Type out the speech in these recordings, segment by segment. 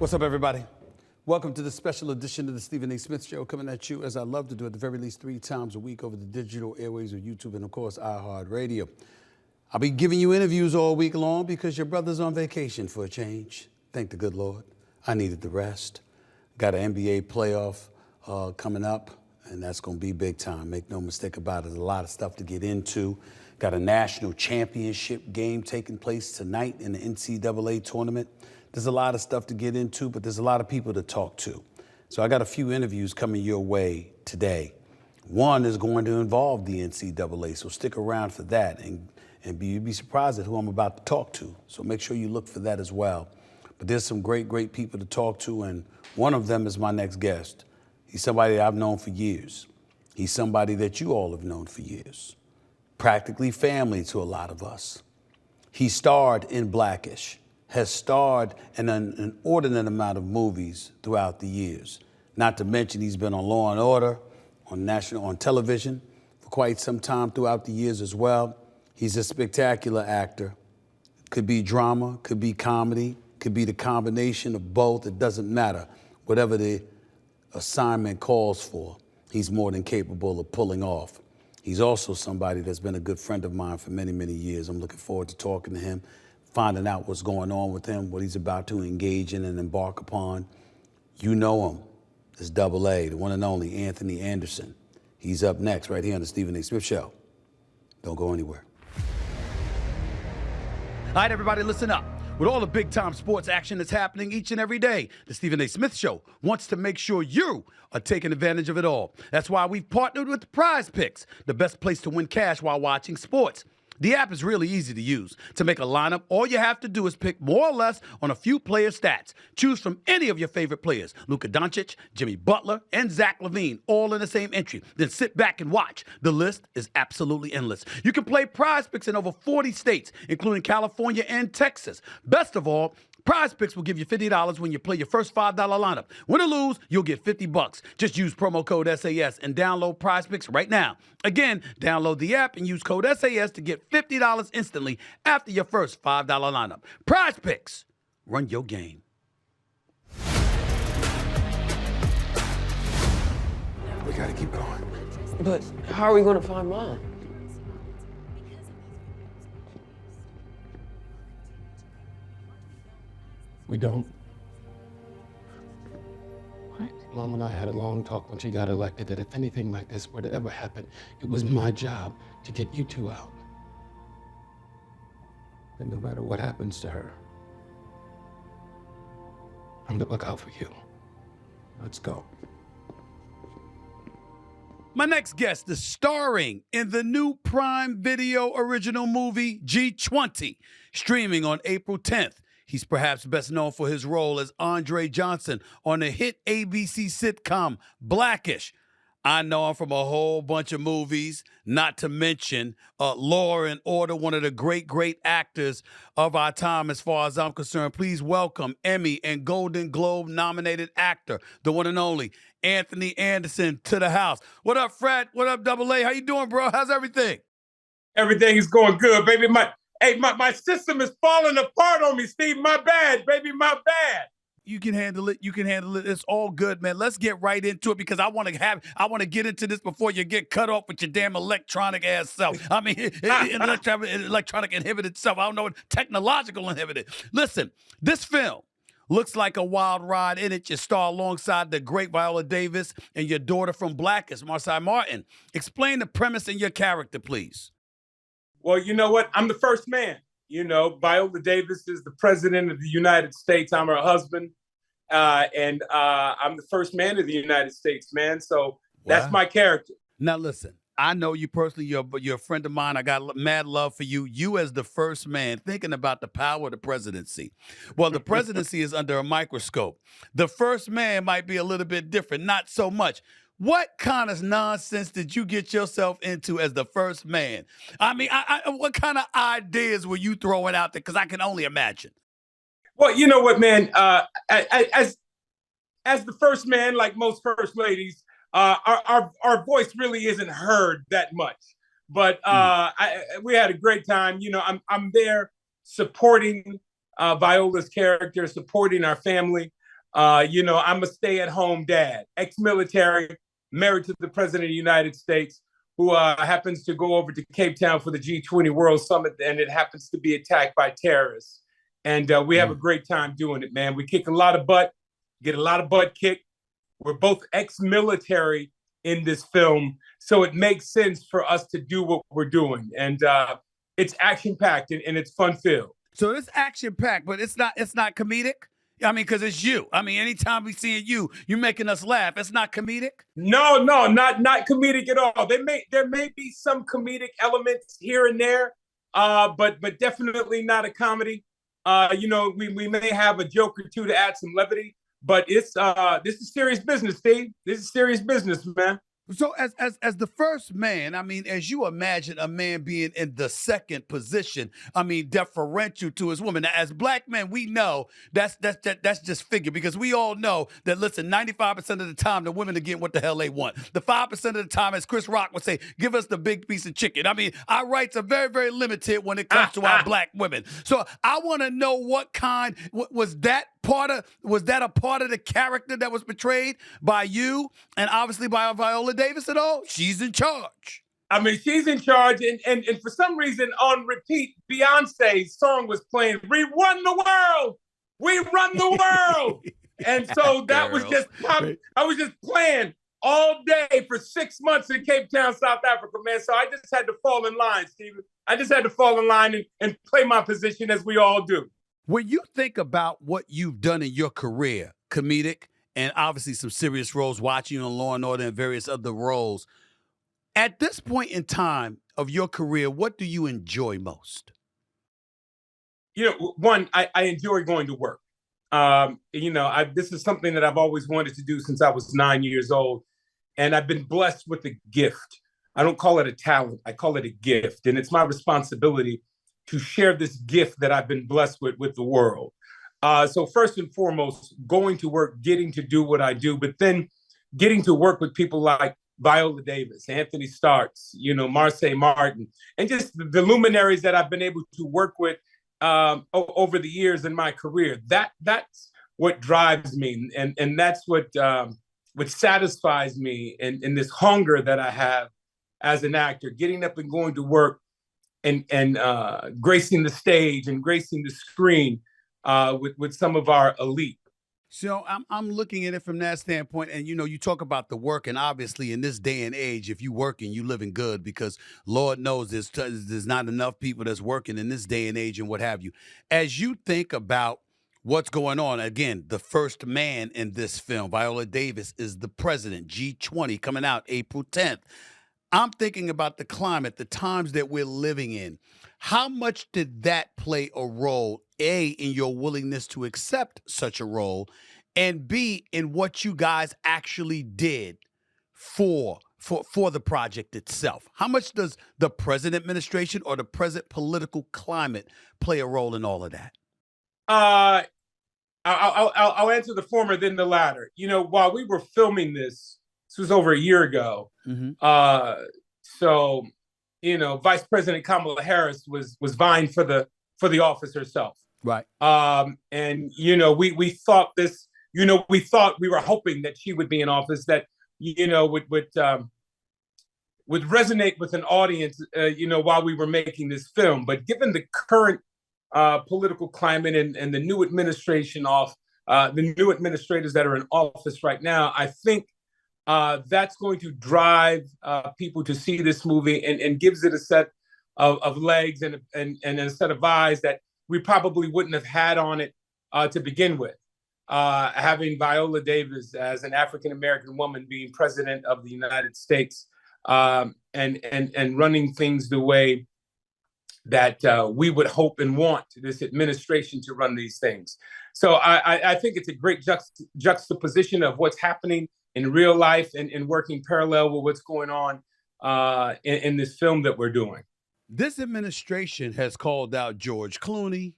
What's up, everybody? Welcome to the special edition of the Stephen A. Smith Show, coming at you, as I love to do, at the very least 3 times a week over the digital airways of YouTube and, of course, iHeartRadio. I'll be giving you interviews all week long because your brother's on vacation for a change. Thank the good Lord. I needed the rest. Got an NBA playoff coming up, and that's going to be big time. Make no mistake about it. There's a lot of stuff to get into. Got a national championship game taking place tonight in the NCAA tournament. There's a lot of stuff to get into, but there's a lot of people to talk to. So I got a few interviews coming your way today. One is going to involve the NCAA, so stick around for that, and you'd be surprised at who I'm about to talk to. So make sure you look for that as well. But there's some great people to talk to, and one of them is my next guest. He's somebody that I've known for years. He's somebody that you all have known for years. Practically family to a lot of us. He starred in Blackish, has starred in an inordinate amount of movies throughout the years. Not to mention he's been on Law & Order, on television for quite some time throughout the years as well. He's a spectacular actor. Could be drama, could be comedy, could be the combination of both. It doesn't matter. Whatever the assignment calls for, he's more than capable of pulling off. He's also somebody that's been a good friend of mine for many, many years. I'm looking forward to talking to him, finding out what's going on with him, what he's about to engage in and embark upon. You know him. It's Double A, the one and only Anthony Anderson. He's up next right here on the Stephen A. Smith Show. Don't go anywhere. All right, everybody, listen up. With all the big-time sports action that's happening each and every day, the Stephen A. Smith Show wants to make sure you are taking advantage of it all. That's why we've partnered with Prize Picks, the best place to win cash while watching sports. The app is really easy to use. To make a lineup, all you have to do is pick more or less on a few player stats. Choose from any of your favorite players, Luka Doncic, Jimmy Butler, and Zach LaVine, all in the same entry. Then sit back and watch. The list is absolutely endless. You can play Prize Picks in over 40 states, including California and Texas. Best of all, Prize Picks will give you $50 when you play your first $5 lineup. Win or lose, you'll get $50. Just use promo code SAS and download Prize Picks right now. Again, download the app and use code SAS to get $50 instantly after your first $5 lineup. Prize Picks. Run your game. We gotta keep going. But how are we going to find Mom? We don't. What? Mom and I had a long talk when she got elected that if anything like this were to ever happen, it was my job to get you two out. And no matter what happens to her, I'm gonna look out for you. Let's go. My next guest is starring in the new Prime Video original movie G20, streaming on April 10th. He's perhaps best known for his role as Andre Johnson on the hit ABC sitcom Blackish. I know him from a whole bunch of movies, not to mention Law & Order, one of the great actors of our time as far as I'm concerned. Please welcome Emmy and Golden Globe nominated actor, the one and only Anthony Anderson, to the house. What up, Fred? What up, Double A? How you doing, bro? How's everything? Everything is going good, baby. My system is falling apart on me, Steve. My bad, baby, my bad. You can handle it. You can handle it. It's all good, man. Let's get right into it because I want to get into this before you get cut off with your damn electronic ass self. I mean, electronic inhibited self. I don't know what technological inhibited. Listen, this film looks like a wild ride in it. You star alongside the great Viola Davis and your daughter from Blackish, Marsai Martin. Explain the premise and your character, please. Well, you know what? I'm the first man. You know, Viola Davis is the president of the United States. I'm her husband. And I'm the first man of the United States, man. So that's my character. Now, listen, I know you personally. You're a friend of mine. I got mad love for you. You as the first man, thinking about the power of the presidency. Well, the presidency is under a microscope. The first man might be a little bit different, not so much. What kind of nonsense did you get yourself into as the first man? I mean, what kind of ideas were you throwing out there? Because I can only imagine. Well, you know what, man? As the first man, like most first ladies, our voice really isn't heard that much. But we had a great time. You know, I'm there supporting Viola's character, supporting our family. I'm a stay-at-home dad, ex-military, married to the President of the United States, who happens to go over to Cape Town for the G20 World Summit, and it happens to be attacked by terrorists. And we have a great time doing it, man. We kick a lot of butt, get a lot of butt kicked. We're both ex-military in this film, so it makes sense for us to do what we're doing. And it's action-packed and it's fun-filled. So it's action-packed, but it's not comedic? I mean, because it's you. I mean, anytime we see you making us laugh. It's not comedic? No, not comedic at all. There may be some comedic elements here and there, but definitely not a comedy. We may have a joke or two to add some levity, but this is serious business, Steve. This is serious business, man. So as the first man, I mean, as you imagine a man being in the second position, I mean, deferential to his woman. Now, as black men, we know that's just figure, because we all know that, listen, 95% of the time the women are getting what the hell they want. The 5% of the time, as Chris Rock would say, give us the big piece of chicken. I mean, our rights are very, very limited when it comes to our black women. So I want to know what kind, was that a part of the character that was portrayed by you and obviously by Viola Davis at all? She's in charge. I mean, she's in charge, and for some reason, on repeat, Beyonce's song was playing, "We run the world, we run the world," and so that was just, I was just playing all day for 6 months in Cape Town, South Africa, man. So I just had to fall in line, Stephen. I just had to fall in line and play my position, as we all do. When you think about what you've done in your career, comedic, and obviously some serious roles, watching you on Law and Order and various other roles, at this point in time of your career, what do you enjoy most? One, I enjoy going to work. This is something that I've always wanted to do since I was 9 years old, and I've been blessed with a gift. I don't call it a talent, I call it a gift, and it's my responsibility to share this gift that I've been blessed with the world. So first and foremost, going to work, getting to do what I do, but then getting to work with people like Viola Davis, Anthony Starks, Marsai Martin, and just the luminaries that I've been able to work with over the years in my career. That's what drives me, and that's what satisfies me, and this hunger that I have as an actor, getting up and going to work, and gracing the stage and gracing the screen with some of our elite. So I'm looking at it from that standpoint, and you talk about the work, and obviously in this day and age, if you working, you living good, because Lord knows there's not enough people that's working in this day and age and what have you. As you think about what's going on, again, the first man in this film, Viola Davis, is the president. G20 coming out April 10th. I'm thinking about the climate, the times that we're living in. How much did that play a role, A, in your willingness to accept such a role, and B, in what you guys actually did for the project itself? How much does the present administration or the present political climate play a role in all of that? I'll answer the former, then the latter. While we were filming this was over a year ago. Mm-hmm. So Vice President Kamala Harris was vying for the office herself. Right. And we thought this. We were hoping that she would be in office, that would resonate with an audience. While we were making this film, but given the current political climate and the new administration the new administrators that are in office right now, I think that's going to drive people to see this movie, and gives it a set of legs and a set of eyes that we probably wouldn't have had on it to begin with. Having Viola Davis as an African-American woman being president of the United States, and running things the way that we would hope and want this administration to run these things. So I think it's a great juxtaposition of what's happening in real life and working parallel with what's going on in this film that we're doing. This administration has called out George Clooney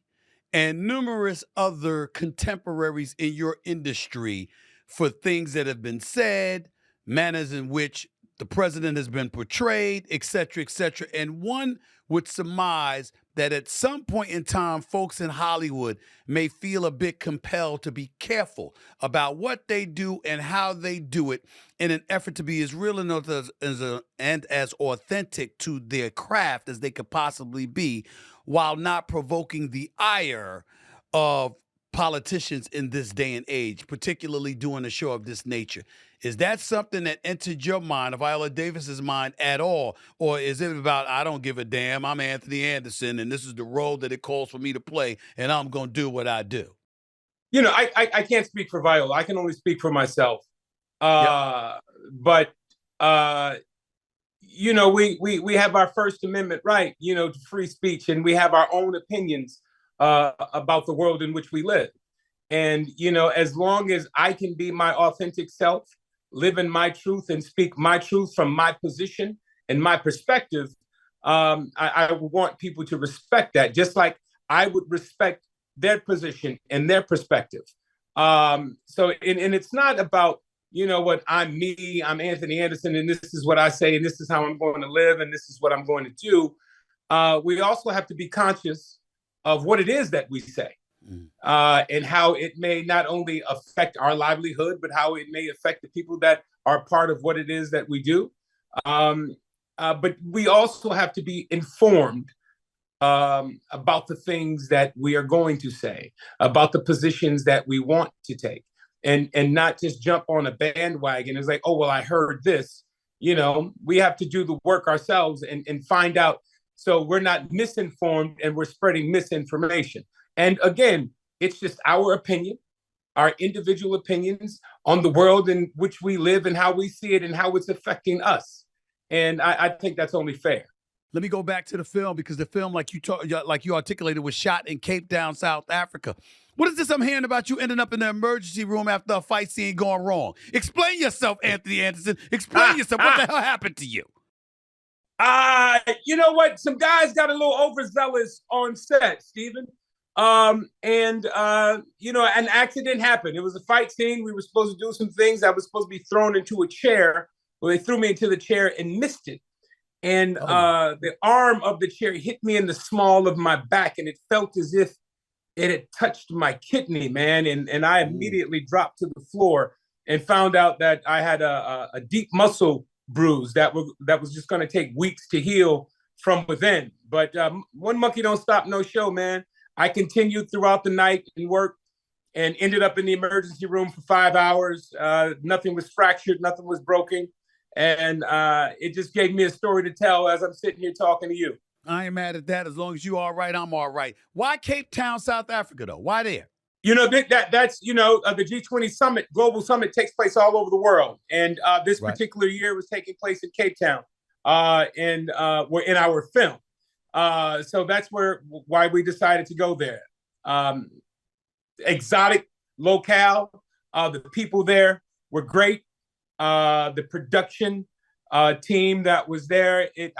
and numerous other contemporaries in your industry for things that have been said, manners in which the president has been portrayed, et cetera, and one would surmise that at some point in time, folks in Hollywood may feel a bit compelled to be careful about what they do and how they do it in an effort to be as real and as authentic to their craft as they could possibly be, while not provoking the ire of politicians in this day and age, particularly doing a show of this nature. Is that something that entered your mind, or Viola Davis's mind at all? Or is it about, I don't give a damn, I'm Anthony Anderson, and this is the role that it calls for me to play, and I'm going to do what I do? You know, I can't speak for Viola. I can only speak for myself. Yep. But, you know, we have our First Amendment right, you know, to free speech, and we have our own opinions about the world in which we live. And, you know, as long as I can be my authentic self, live in my truth and speak my truth from my position and my perspective, I want people to respect that, just like I would respect their position and their perspective. And it's not about, you know what, I'm me, I'm Anthony Anderson, and this is what I say, and this is how I'm going to live, and this is what I'm going to do. We also have to be conscious of what it is that we say. And how it may not only affect our livelihood, but how it may affect the people that are part of what it is that we do. But we also have to be informed about the things that we are going to say, about the positions that we want to take, and not just jump on a bandwagon. It's like, oh, well, I heard this. You know, we have to do the work ourselves and find out, so we're not misinformed and we're spreading misinformation. And again, it's just our opinion, our individual opinions on the world in which we live and how we see it and how it's affecting us. And I think that's only fair. Let me go back to the film, because the film, like you articulated, was shot in Cape Town, South Africa. What is this I'm hearing about you ending up in the emergency room after a fight scene going wrong? Explain yourself, Anthony Anderson. Explain yourself. What the hell happened to you? You know what? Some guys got a little overzealous on set, Stephen. You know, an accident happened. It was a fight scene. We were supposed to do some things. I was supposed to be thrown into a chair. Well, they threw me into the chair and missed it. And the arm of the chair hit me in the small of my back, and it felt as if it had touched my kidney, man. And I immediately dropped to the floor and found out that I had a deep muscle bruise that was just going to take weeks to heal from within. But one monkey don't stop no show, man. I continued throughout the night and worked, and ended up in the emergency room for 5 hours. Nothing was fractured, nothing was broken. And it just gave me a story to tell as I'm sitting here talking to you. I ain't mad at that. As long as you all right, I'm all right. Why Cape Town, South Africa, though? Why there? You know, that's, you know, the G20 summit, global summit takes place all over the world. And this particular year was taking place in Cape Town. And we're in our film. So that's why we decided to go there. Exotic locale. The people there were great. The production team that was there, it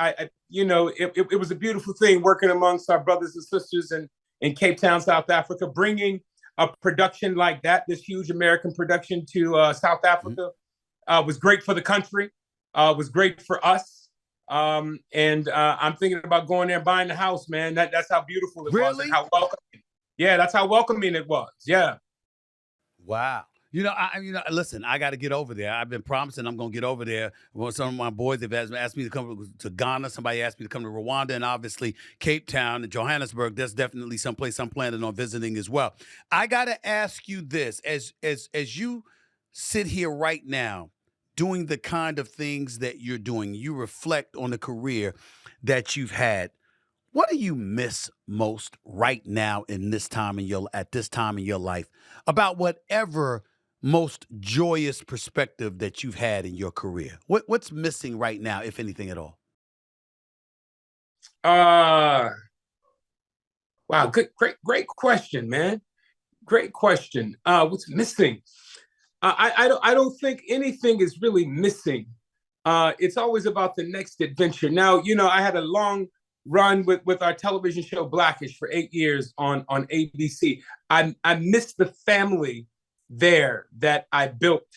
was a beautiful thing working amongst our brothers and sisters in Cape Town, South Africa, bringing a production like that, this huge American production, to South Africa, was great for the country, was great for us. I'm thinking about going there and buying the house, man. That's how beautiful it was, and how welcoming. Yeah, that's how welcoming it was. Yeah. Wow. Listen, I got to get over there. I've been promising I'm going to get over there. Well, some of my boys have asked me to come to Ghana. Somebody asked me to come to Rwanda, and obviously Cape Town and Johannesburg. That's definitely someplace I'm planning on visiting as well. I got to ask you this: as you sit here right now, doing the kind of things that you're doing, you reflect on the career that you've had. What do you miss most right now at this time in your life about whatever most joyous perspective that you've had in your career? What's missing right now, if anything at all? Wow, great question, man. Great question. What's missing? I don't think anything is really missing. It's always about the next adventure. Now, I had a long run with our television show Blackish for 8 years on ABC. I miss the family there that I built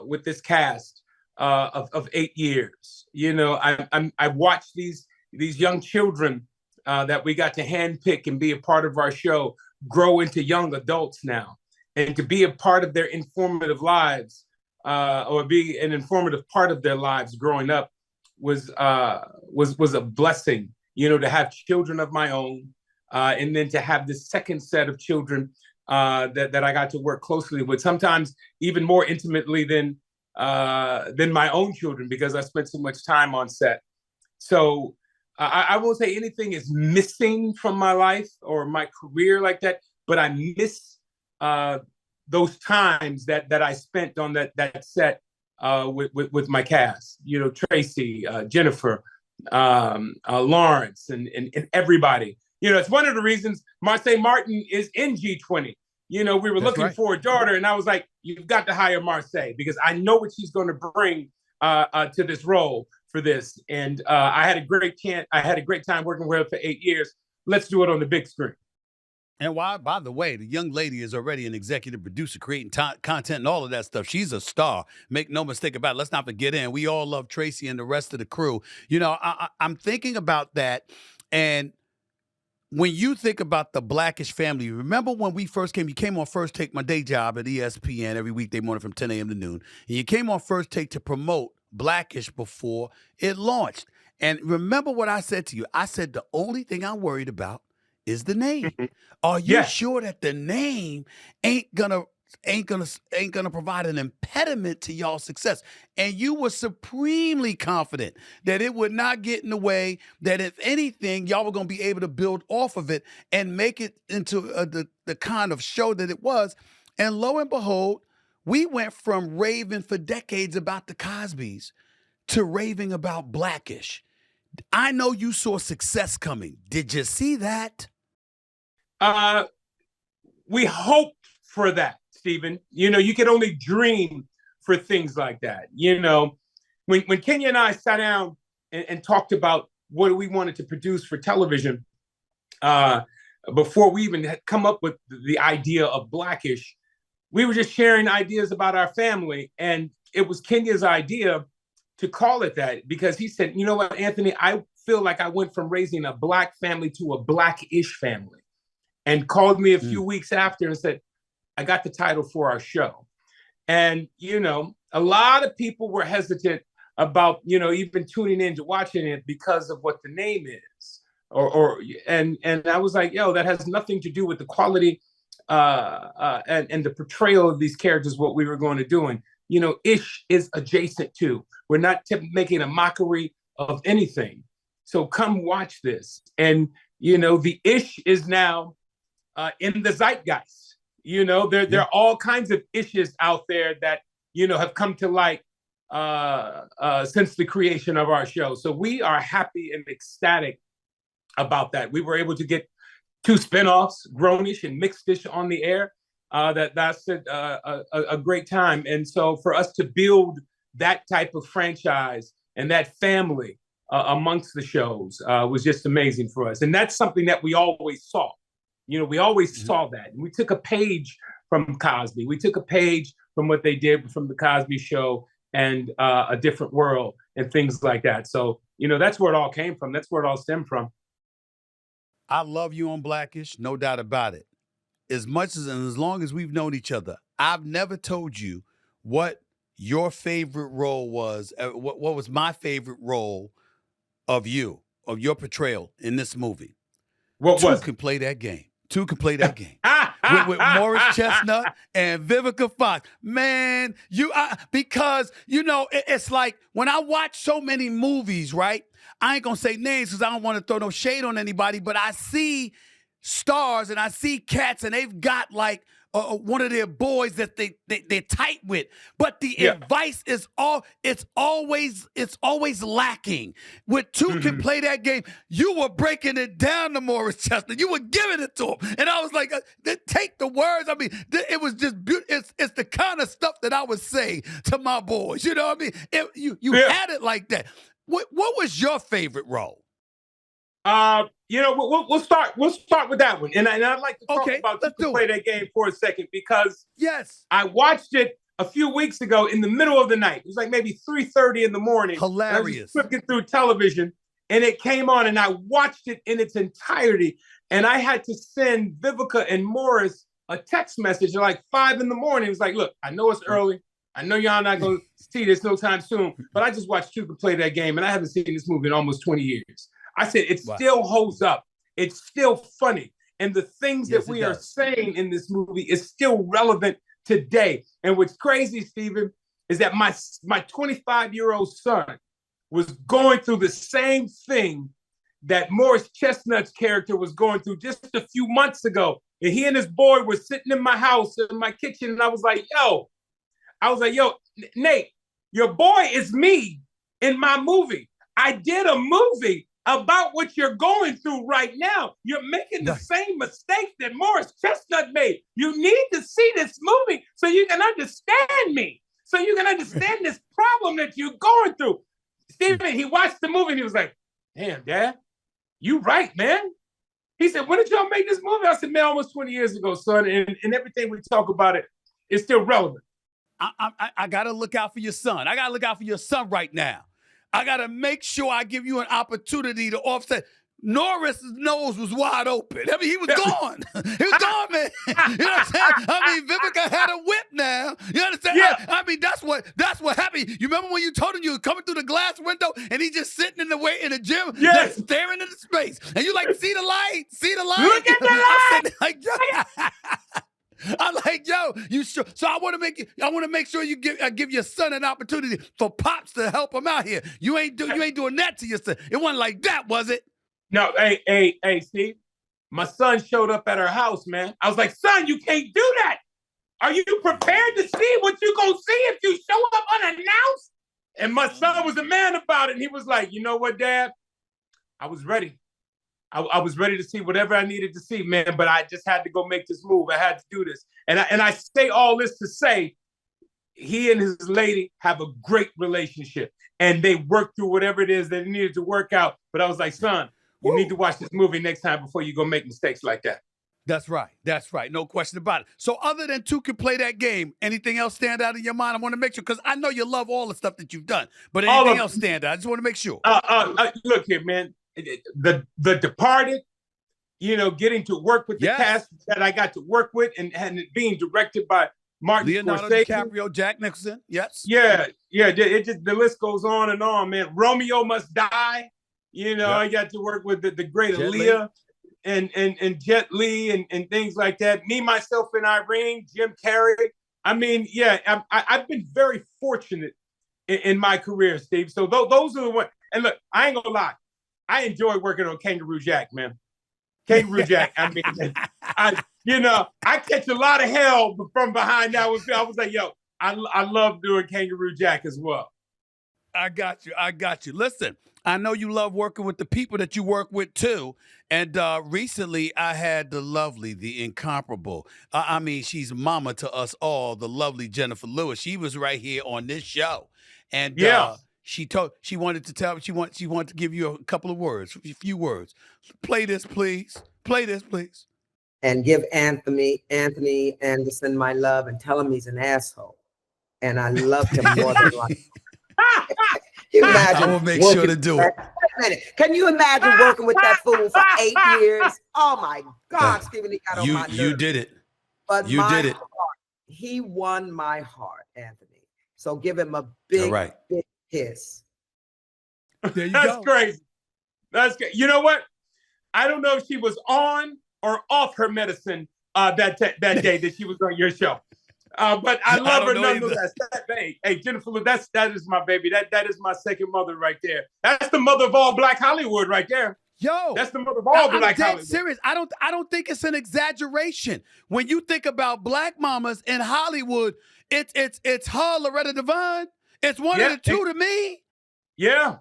with this cast. of 8 years. I watched these young children that we got to handpick and be a part of our show grow into young adults now, and to be a part of their informative lives, or be an informative part of their lives growing up was a blessing. To have children of my own, and then to have this second set of children that I got to work closely with, sometimes even more intimately than my own children, because I spent so much time on set. So I won't say anything is missing from my life or my career like that, but I miss those times that I spent on that set with my cast. Tracy, Jennifer, Lawrence, and everybody. It's one of the reasons Marseille Martin is in G20. We were looking for a daughter, and I was like, you've got to hire Marseille, because I know what she's going to bring to this role for this. And I had a great time working with her for 8 years. Let's do it on the big screen. And by the way, the young lady is already an executive producer, creating content and all of that stuff. She's a star. Make no mistake about it. Let's not forget in. We all love Tracy and the rest of the crew. I'm thinking about that. And when you think about the Blackish family, remember when we first came, you came on First Take, my day job at ESPN every weekday morning from 10 a.m. to noon. And you came on First Take to promote Blackish before it launched. And remember what I said to you? I said, the only thing I'm worried about is the name. Are you sure that the name ain't gonna provide an impediment to y'all's success? And you were supremely confident that it would not get in the way, that if anything, y'all were gonna be able to build off of it and make it into the kind of show that it was. And lo and behold, we went from raving for decades about the Cosbys to raving about Blackish. I know you saw success coming. Did you see that? We hoped for that, Stephen. You can only dream for things like that. When Kenya and I sat down and talked about what we wanted to produce for television, before we even had come up with the idea of Blackish, we were just sharing ideas about our family. And it was Kenya's idea to call it that, because he said, you know what, Anthony, I feel like I went from raising a Black family to a Blackish family. And called me a few weeks after and said, I got the title for our show. And, a lot of people were hesitant about, even tuning in to watching it because of what the name is. And I was like, that has nothing to do with the quality and the portrayal of these characters, what we were going to do. And, Ish is adjacent to. We're not making a mockery of anything. So come watch this. And, the Ish is now in the zeitgeist. There are all kinds of issues out there that, have come to light since the creation of our show. So we are happy and ecstatic about that. We were able to get 2 spinoffs, Grownish and Mixedish, on the air. That's a great time. And so for us to build that type of franchise and that family amongst the shows was just amazing for us. And that's something that we always saw. We always saw that. And we took a page from Cosby. We took a page from what they did from the Cosby Show and A Different World and things like that. So, that's where it all came from. That's where it all stemmed from. I love you on Blackish, no doubt about it. As much as and as long as we've known each other, I've never told you what your favorite role was. What was my favorite role of your portrayal in this movie? What was? Two can play that game. With Morris Chestnut and Vivica Fox. Man, because, it's like when I watch so many movies, right? I ain't going to say names because I don't want to throw no shade on anybody, but I see stars and I see cats and they've got like one of their boys that they're tight with, but the advice is always lacking. With Two Can Play That Game, you were breaking it down to Morris Chestnut. You were giving it to him, and I was like, take the words. I mean, it was just beautiful. It's the kind of stuff that I would say to my boys. You know what I mean? You had it like that. What was your favorite role? We'll start with that one. And I'd like to talk about Two Can Play That Game for a second, because I watched it a few weeks ago in the middle of the night. It was like maybe 3:30 in the morning. Hilarious. I was just flipping through television, and it came on, and I watched it in its entirety. And I had to send Vivica and Morris a text message at like 5 in the morning. It was like, look, I know it's early. I know y'all not going to see this no time soon, but I just watched Cooper play that game, and I haven't seen this movie in almost 20 years. I said, it still holds up. It's still funny. And the things that we are saying in this movie is still relevant today. And what's crazy, Stephen, is that my 25-year-old son was going through the same thing that Morris Chestnut's character was going through just a few months ago. And he and his boy were sitting in my house, in my kitchen, and I was like, yo, Nate, your boy is me in my movie. I did a movie about what you're going through right now. You're making the same mistake that Morris Chestnut made. You need to see this movie so you can understand me, so you can understand this problem that you're going through. Stephen, he watched the movie and he was like, damn, Dad, you right, man. He said, when did y'all make this movie? I said, man, almost 20 years ago, son. And everything we talk about it is still relevant. I got to look out for your son. I got to look out for your son right now. I got to make sure I give you an opportunity to offset. Norris's nose was wide open. I mean, he was gone. He was gone, man. You know what I'm saying? I mean, Vivica had a whip now. You understand? Yeah. I mean, that's what happened. You remember when you told him you were coming through the glass window and he just sitting in the gym, yes, just staring into space. And you like, see the light? See the light? Look at the light! I'm like, yo, you sure? So I want to make sure you give your son an opportunity for pops to help him out here. You ain't doing that to your son. It wasn't like that, was it? No, hey, Steve. My son showed up at our house, man. I was like, son, you can't do that. Are you prepared to see what you're gonna see if you show up unannounced? And my son was a man about it. And he was like, you know what, Dad? I was ready. I was ready to see whatever I needed to see, man, but I just had to go make this move. I had to do this. And I say all this to say, he and his lady have a great relationship, and they work through whatever it is that they needed to work out. But I was like, son, you need to watch this movie next time before you go make mistakes like that. That's right. That's right. No question about it. So other than Two Can Play That Game, anything else stand out in your mind? I want to make sure, because I know you love all the stuff that you've done, but anything else stand out? I just want to make sure. Look here, man. The Departed, getting to work with the cast that I got to work with, and it being directed by Martin Leonardo Scorsese. DiCaprio, Jack Nicholson. Yes. Yeah. It just, the list goes on and on, man. Romeo Must Die. I got to work with the great Aaliyah and Jet Li and things like that. Me, Myself, and Irene, Jim Carrey. I mean, I've been very fortunate in my career, Steve. So those are the ones. And look, I ain't gonna lie. I enjoy working on Kangaroo Jack, man. Kangaroo Jack. I mean, I catch a lot of hell from behind that. I was like, yo, I love doing Kangaroo Jack as well. I got you. Listen, I know you love working with the people that you work with too. And recently I had the lovely, the incomparable, I mean, she's mama to us all, the lovely Jennifer Lewis. She was right here on this show. And she wanted to give you a couple of words, a few words. Play this, please. And give Anthony Anderson my love and tell him he's an asshole. And I love him more than life. You imagine? I will make sure to do it. Wait a minute. Can you imagine working with that fool for 8 years? Oh my God, Stephen, he got on my nerves. You did it. But he won my heart, Anthony. So give him a big kiss. There you That's go. crazy. That's good. You know what? I don't know if she was on or off her medicine that day that she was on your show. But I love her nonetheless. Hey, Jennifer, that is my baby. That is my second mother right there. That's the mother of all Black Hollywood right there. Yo, that's the mother of all Black Hollywood. I'm serious. I don't think it's an exaggeration. When you think about Black mamas in Hollywood, it's her, Loretta Devine. It's one of the two to me. Yeah.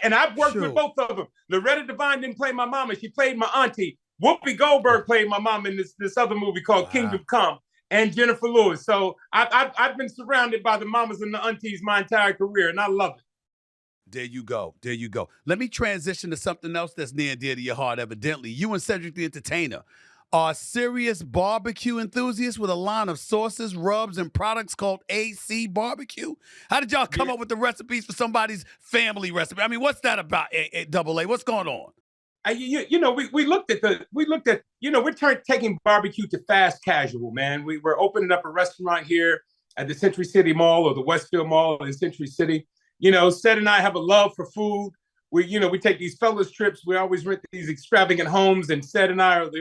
And I've worked with both of them. Loretta Devine didn't play my mama. She played my auntie. Whoopi Goldberg played my mom in this other movie called Kingdom Come, and Jennifer Lewis. So I've been surrounded by the mamas and the aunties my entire career, and I love it. There you go. Let me transition to something else that's near and dear to your heart, evidently. You and Cedric the Entertainer are serious barbecue enthusiasts with a line of sauces, rubs, and products called AC Barbecue. How did y'all come up with the recipes for somebody's family recipe? I mean, what's that about, AA? What's going on? We looked at we're taking barbecue to fast casual, man. We're opening up a restaurant here at the Century City Mall or the Westfield Mall in Century City. Seth and I have a love for food. We take these fellas trips. We always rent these extravagant homes, and Seth and I are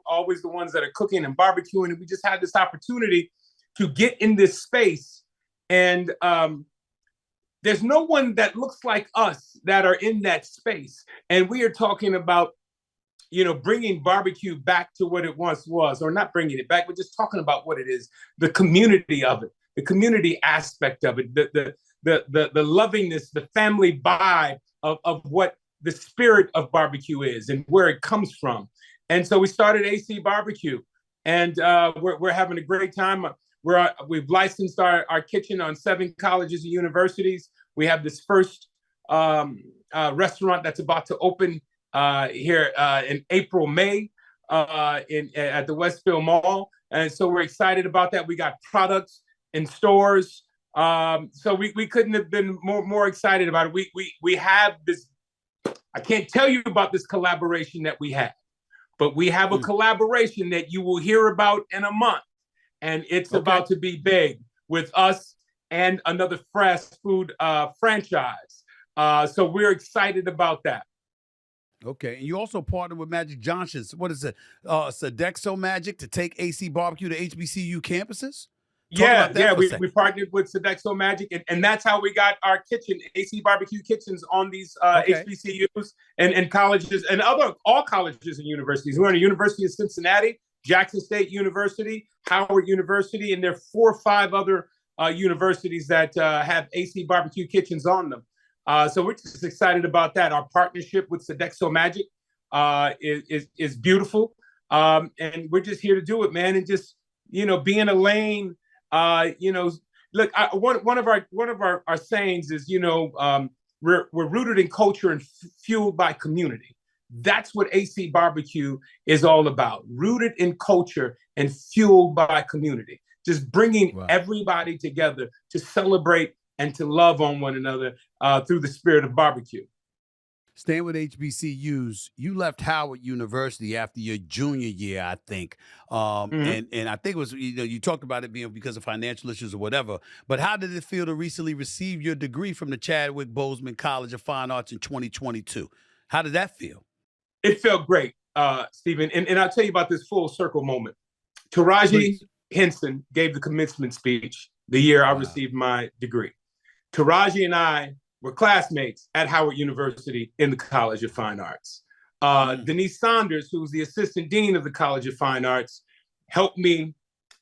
always the ones that are cooking and barbecuing. And we just had this opportunity to get in this space, and there's no one that looks like us that are in that space. And we are talking about, bringing barbecue back to what it once was, or not bringing it back, but just talking about what it is, the community of it, the community aspect of it, the lovingness, the family vibe of what the spirit of barbecue is and where it comes from. And so we started AC Barbecue, and we're having a great time. We've licensed our kitchen on 7 colleges and universities. We have this first restaurant that's about to open here in April, May at the Westfield Mall. And so we're excited about that. We got products in stores. So we couldn't have been more excited about it. We have this, I can't tell you about this collaboration that we have, but we have a collaboration that you will hear about in a month. And it's about to be big with us and another fast food franchise. So we're excited about that. Okay, and you also partnered with Magic Johnson's. What is it? Sodexo Magic to take AC Barbecue to HBCU campuses? We partnered with Sodexo Magic, and that's how we got our kitchen, AC Barbecue kitchens, on these HBCUs and colleges and all colleges and universities. We're in the University of Cincinnati, Jackson State University, Howard University, and there are 4 or 5 other universities that have AC Barbecue kitchens on them. So we're just excited about that. Our partnership with Sodexo Magic is beautiful, and we're just here to do it, man, and just be in a lane. Look, one of our sayings is, we're rooted in culture and fueled by community. That's what AC Barbecue is all about. Rooted in culture and fueled by community. Just bringing everybody together to celebrate and to love on one another through the spirit of barbecue. Staying with HBCUs, you left Howard University after your junior year, I think. And I think it was, you talked about it being because of financial issues or whatever. But how did it feel to recently receive your degree from the Chadwick Boseman College of Fine Arts in 2022? How did that feel? It felt great, Stephen. And I'll tell you about this full circle moment. Taraji Henson gave the commencement speech the year I received my degree. Taraji and I were classmates at Howard University in the College of Fine Arts. Denise Saunders, who was the assistant dean of the College of Fine Arts, helped me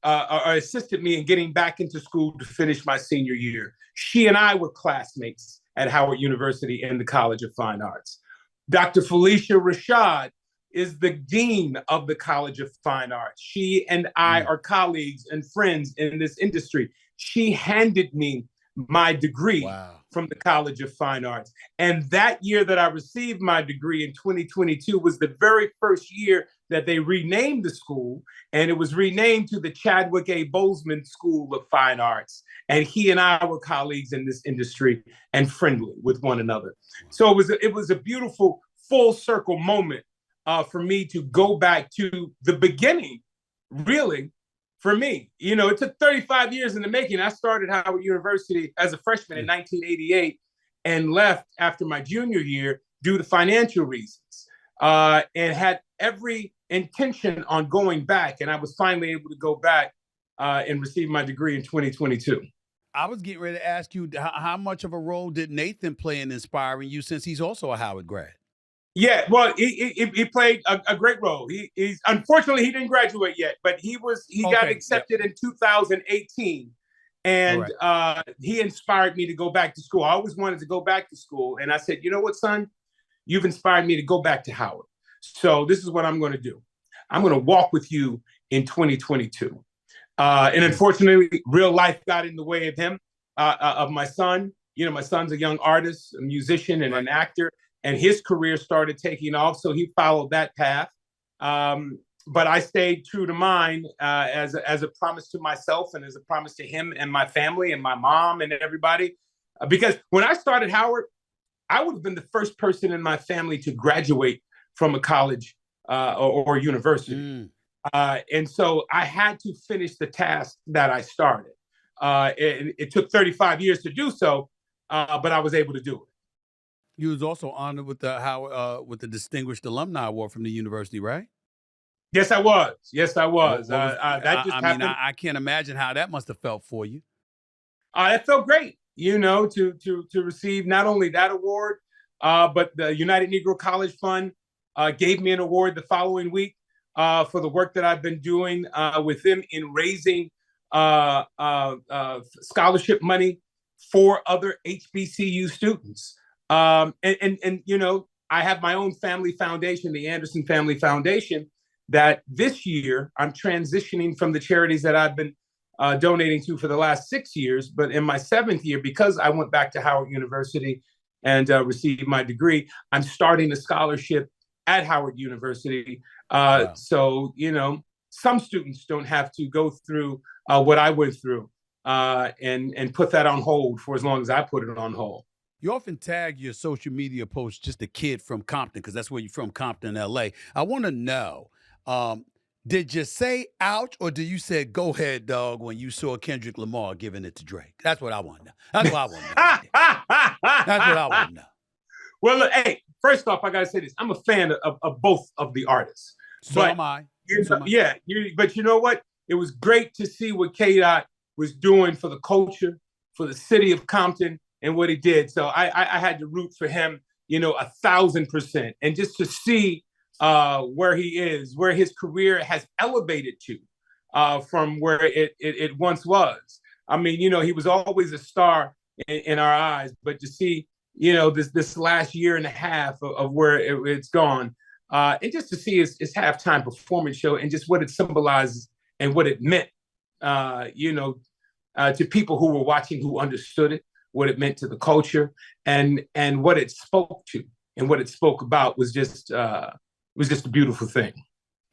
or assisted me in getting back into school to finish my senior year. She and I were classmates at Howard University in the College of Fine Arts. Dr. Felicia Rashad is the dean of the College of Fine Arts. She and I are colleagues and friends in this industry. She handed me my degree from the College of Fine Arts. And that year that I received my degree in 2022 was the very first year that they renamed the school, and it was renamed to the Chadwick A. Boseman School of Fine Arts. And he and I were colleagues in this industry and friendly with one another. So it was a beautiful full circle moment for me to go back to the beginning, really. For me, it took 35 years in the making. I started Howard University as a freshman in 1988 and left after my junior year due to financial reasons, and had every intention on going back. And I was finally able to go back and receive my degree in 2022. I was getting ready to ask you, how much of a role did Nathan play in inspiring you, since he's also a Howard grad? Yeah, well, he played a great role. He's unfortunately he didn't graduate yet, but he got accepted in 2018, and he inspired me to go back to school. I always wanted to go back to school, and I said, you know what, son, you've inspired me to go back to Howard. So this is what I'm going to do. I'm going to walk with you in 2022. And unfortunately, real life got in the way of him, of my son. My son's a young artist, a musician, and an actor. And his career started taking off, so he followed that path. but I stayed true to mine as a promise to myself and as a promise to him and my family and my mom and everybody. Because when I started Howard, I would have been the first person in my family to graduate from a college or university. And so I had to finish the task that I started. It took 35 years to do so, but I was able to do it. You was also honored with the Distinguished Alumni Award from the university, right? Yes, I was. Yes, I was. That just I happened. mean, I can't imagine how that must have felt for you. That felt great, to receive not only that award, but the United Negro College Fund gave me an award the following week for the work that I've been doing with them in raising scholarship money for other HBCU students. And I have my own family foundation, the Anderson Family Foundation, that this year I'm transitioning from the charities that I've been donating to for the last 6 years. But in my 7th year, because I went back to Howard University and received my degree, I'm starting a scholarship at Howard University. Wow. So, some students don't have to go through what I went through and put that on hold for as long as I put it on hold. You often tag your social media posts just a kid from Compton, because that's where you're from, Compton, LA. I want to know, did you say ouch, or did you say go ahead, dog, when you saw Kendrick Lamar giving it to Drake? That's what I want to know. That's what I want to know. That's what I want to know. Well, look, hey, first off, I got to say this. I'm a fan of both of the artists. So am I. Yeah, but you know what? It was great to see what K-Dot was doing for the culture, for the city of Compton, and what he did. So I had to root for him, 1,000%. And just to see where he is, where his career has elevated to from where it once was. I mean, he was always a star in our eyes, but to see, this last year and a half of where it's gone, and just to see his halftime performance show and just what it symbolizes and what it meant, to people who were watching, who understood it, what it meant to the culture, and what it spoke to and what it spoke about was just a beautiful thing.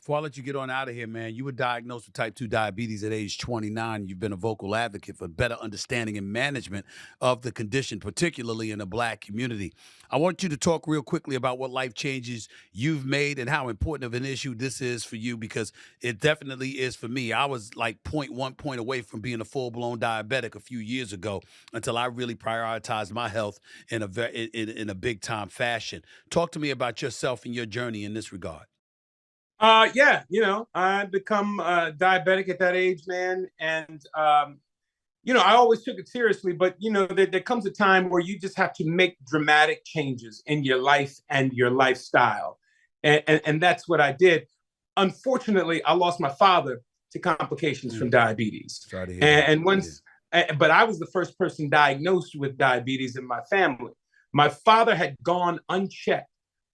Before I let you get on out of here, man, you were diagnosed with type 2 diabetes at age 29. You've been a vocal advocate for better understanding and management of the condition, particularly in the Black community. I want you to talk real quickly about what life changes you've made and how important of an issue this is for you, because it definitely is for me. I was like 0.1 point away from being a full-blown diabetic a few years ago until I really prioritized my health in a big-time fashion. Talk to me about yourself and your journey in this regard. I become diabetic at that age, man. And, I always took it seriously, but, there comes a time where you just have to make dramatic changes in your life and your lifestyle. And that's what I did. Unfortunately, I lost my father to complications from diabetes. Sorry to hear that. But I was the first person diagnosed with diabetes in my family. My father had gone unchecked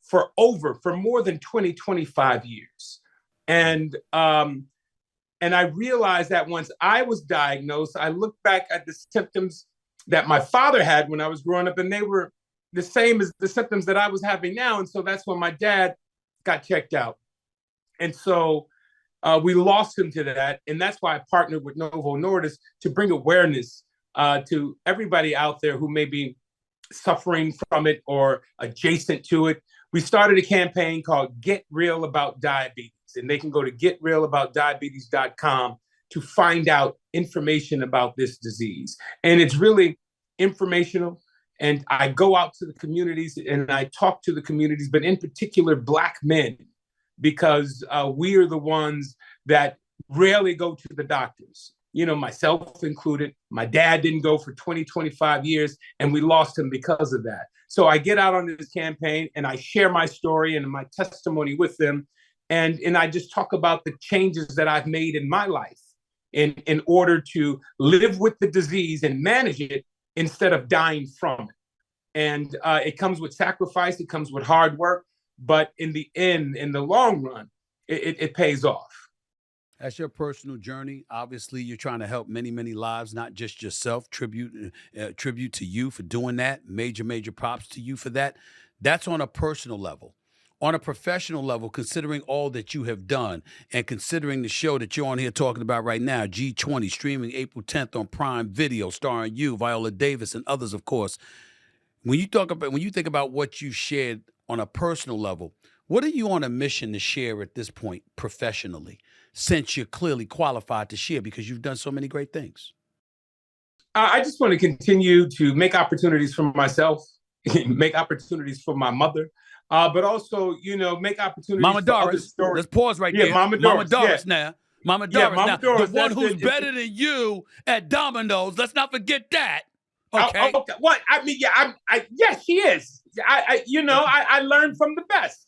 for more than 25 years. And I realized that once I was diagnosed, I looked back at the symptoms that my father had when I was growing up, and they were the same as the symptoms that I was having now. And so that's when my dad got checked out. And so we lost him to that. And that's why I partnered with Novo Nordisk to bring awareness to everybody out there who may be suffering from it or adjacent to it. We started a campaign called Get Real About Diabetes, and they can go to getrealaboutdiabetes.com to find out information about this disease. And it's really informational. And I go out to the communities and I talk to the communities, but in particular, Black men, because we are the ones that rarely go to the doctors. Myself included. My dad didn't go for 25 years, and we lost him because of that. So I get out on this campaign and I share my story and my testimony with them. And I just talk about the changes that I've made in my life in order to live with the disease and manage it instead of dying from it. And it comes with sacrifice, it comes with hard work, but in the end, in the long run, it pays off. That's your personal journey. Obviously, you're trying to help many, many lives, not just yourself. Tribute to you for doing that. Major props to you for that. That's on a personal level. on a professional level, considering all that you have done and considering the show that you're on here talking about right now, G20, streaming April 10th on Prime Video, starring you, Viola Davis, and others, of course. When you think about what you shared on a personal level, what are you on a mission to share at this point professionally, since you're clearly qualified to share because you've done so many great things? I just want to continue to make opportunities for myself, make opportunities for my mother, but also, make opportunities Mama for other Doris. stories. Let's pause right Yeah, there. Mama Doris Now. Mama Yeah, Doris Mama now. Doris, The one that's who's it. better than you at Domino's. Let's not forget that. Oh, Okay. okay. What? I mean, yeah, yes, she is. I learned from the best,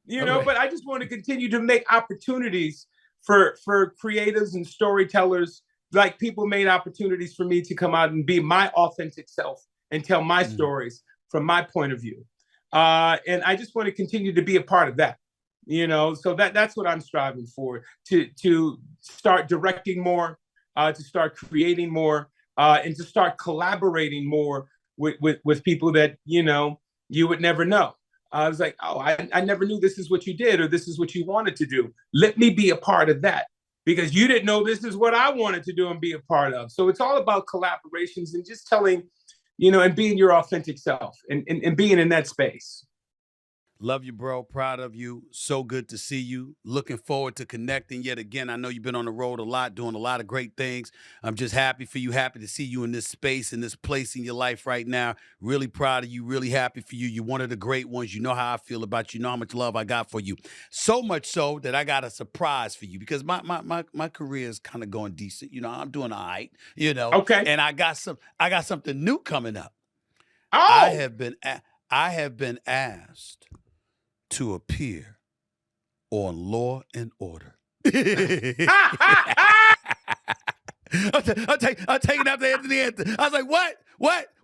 Okay. but I just want to continue to make opportunities for creatives and storytellers. Like, people made opportunities for me to come out and be my authentic self and tell my stories from my point of view. And I just want to continue to be a part of that, so that's what I'm striving for, to start directing more, to start creating more, and to start collaborating more with people that, you would never know. I was like, oh, I never knew this is what you did, or this is what you wanted to do. Let me be a part of that, because you didn't know this is what I wanted to do and be a part of. So it's all about collaborations and just telling, and being your authentic self and being in that space. Love you, bro. Proud of you. So good to see you. Looking forward to connecting yet again. I know you've been on the road a lot, doing a lot of great things. I'm just happy for you. Happy to see you in this space, in this place in your life right now. Really proud of you. Really happy for you. You're one of the great ones. You know how I feel about you. You know how much love I got for you. So much so that I got a surprise for you, because my career is kind of going decent. I'm doing all right, Okay. And I got something new coming up. Oh, I have been asked to appear on Law and Order. I'm taking after Anthony. I was like, what?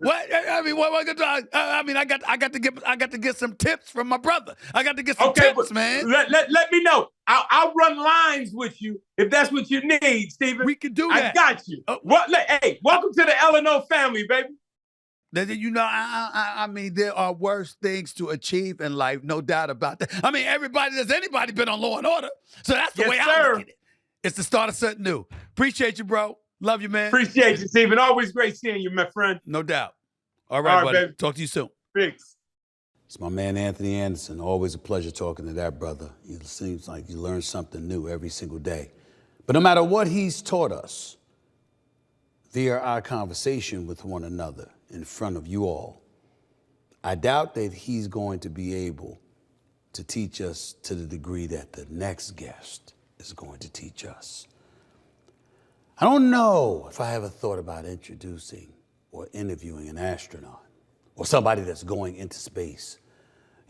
I mean, what I got? I mean, I got to get some tips from my brother. I got to get some tips, man. Let me know. I'll run lines with you if that's what you need, Stephen. We can do that. I got you. Hey, welcome to the L&O family, baby. I mean, there are worse things to achieve in life, no doubt about that. I mean, anybody been on Law and Order? So that's the way I look at it. It's the start of something new. Appreciate you, bro. Love you, man. Appreciate you, Stephen. Always great seeing you, my friend. No doubt. All right, buddy. Baby. Talk to you soon. Thanks. It's my man, Anthony Anderson. Always a pleasure talking to that brother. It seems like you learn something new every single day. But no matter what he's taught us, via our conversation with one another in front of you all, I doubt that he's going to be able to teach us to the degree that the next guest is going to teach us. I don't know if I ever thought about introducing or interviewing an astronaut or somebody that's going into space,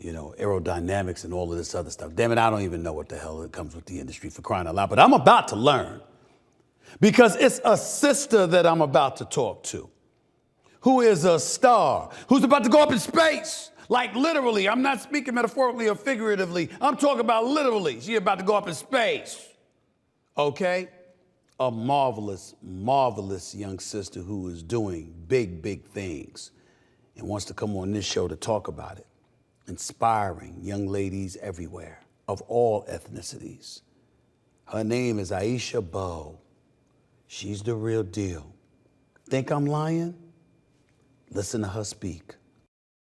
aerodynamics and all of this other stuff. Damn it, I don't even know what the hell it comes with the industry, for crying out loud, but I'm about to learn, because it's a sister that I'm about to talk to, who is a star, who's about to go up in space. Like, literally. I'm not speaking metaphorically or figuratively. I'm talking about literally. She's about to go up in space. Okay? A marvelous, marvelous young sister who is doing big, big things and wants to come on this show to talk about it. Inspiring young ladies everywhere, of all ethnicities. Her name is Aisha Bowe. She's the real deal. Think I'm lying? Listen to her speak.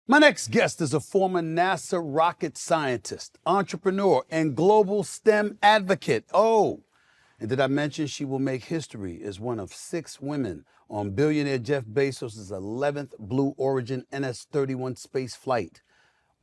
My next guest is a former NASA rocket scientist, entrepreneur, and global STEM advocate. Oh, and did I mention she will make history as one of 6 women on billionaire Jeff Bezos' 11th Blue Origin NS-31 space flight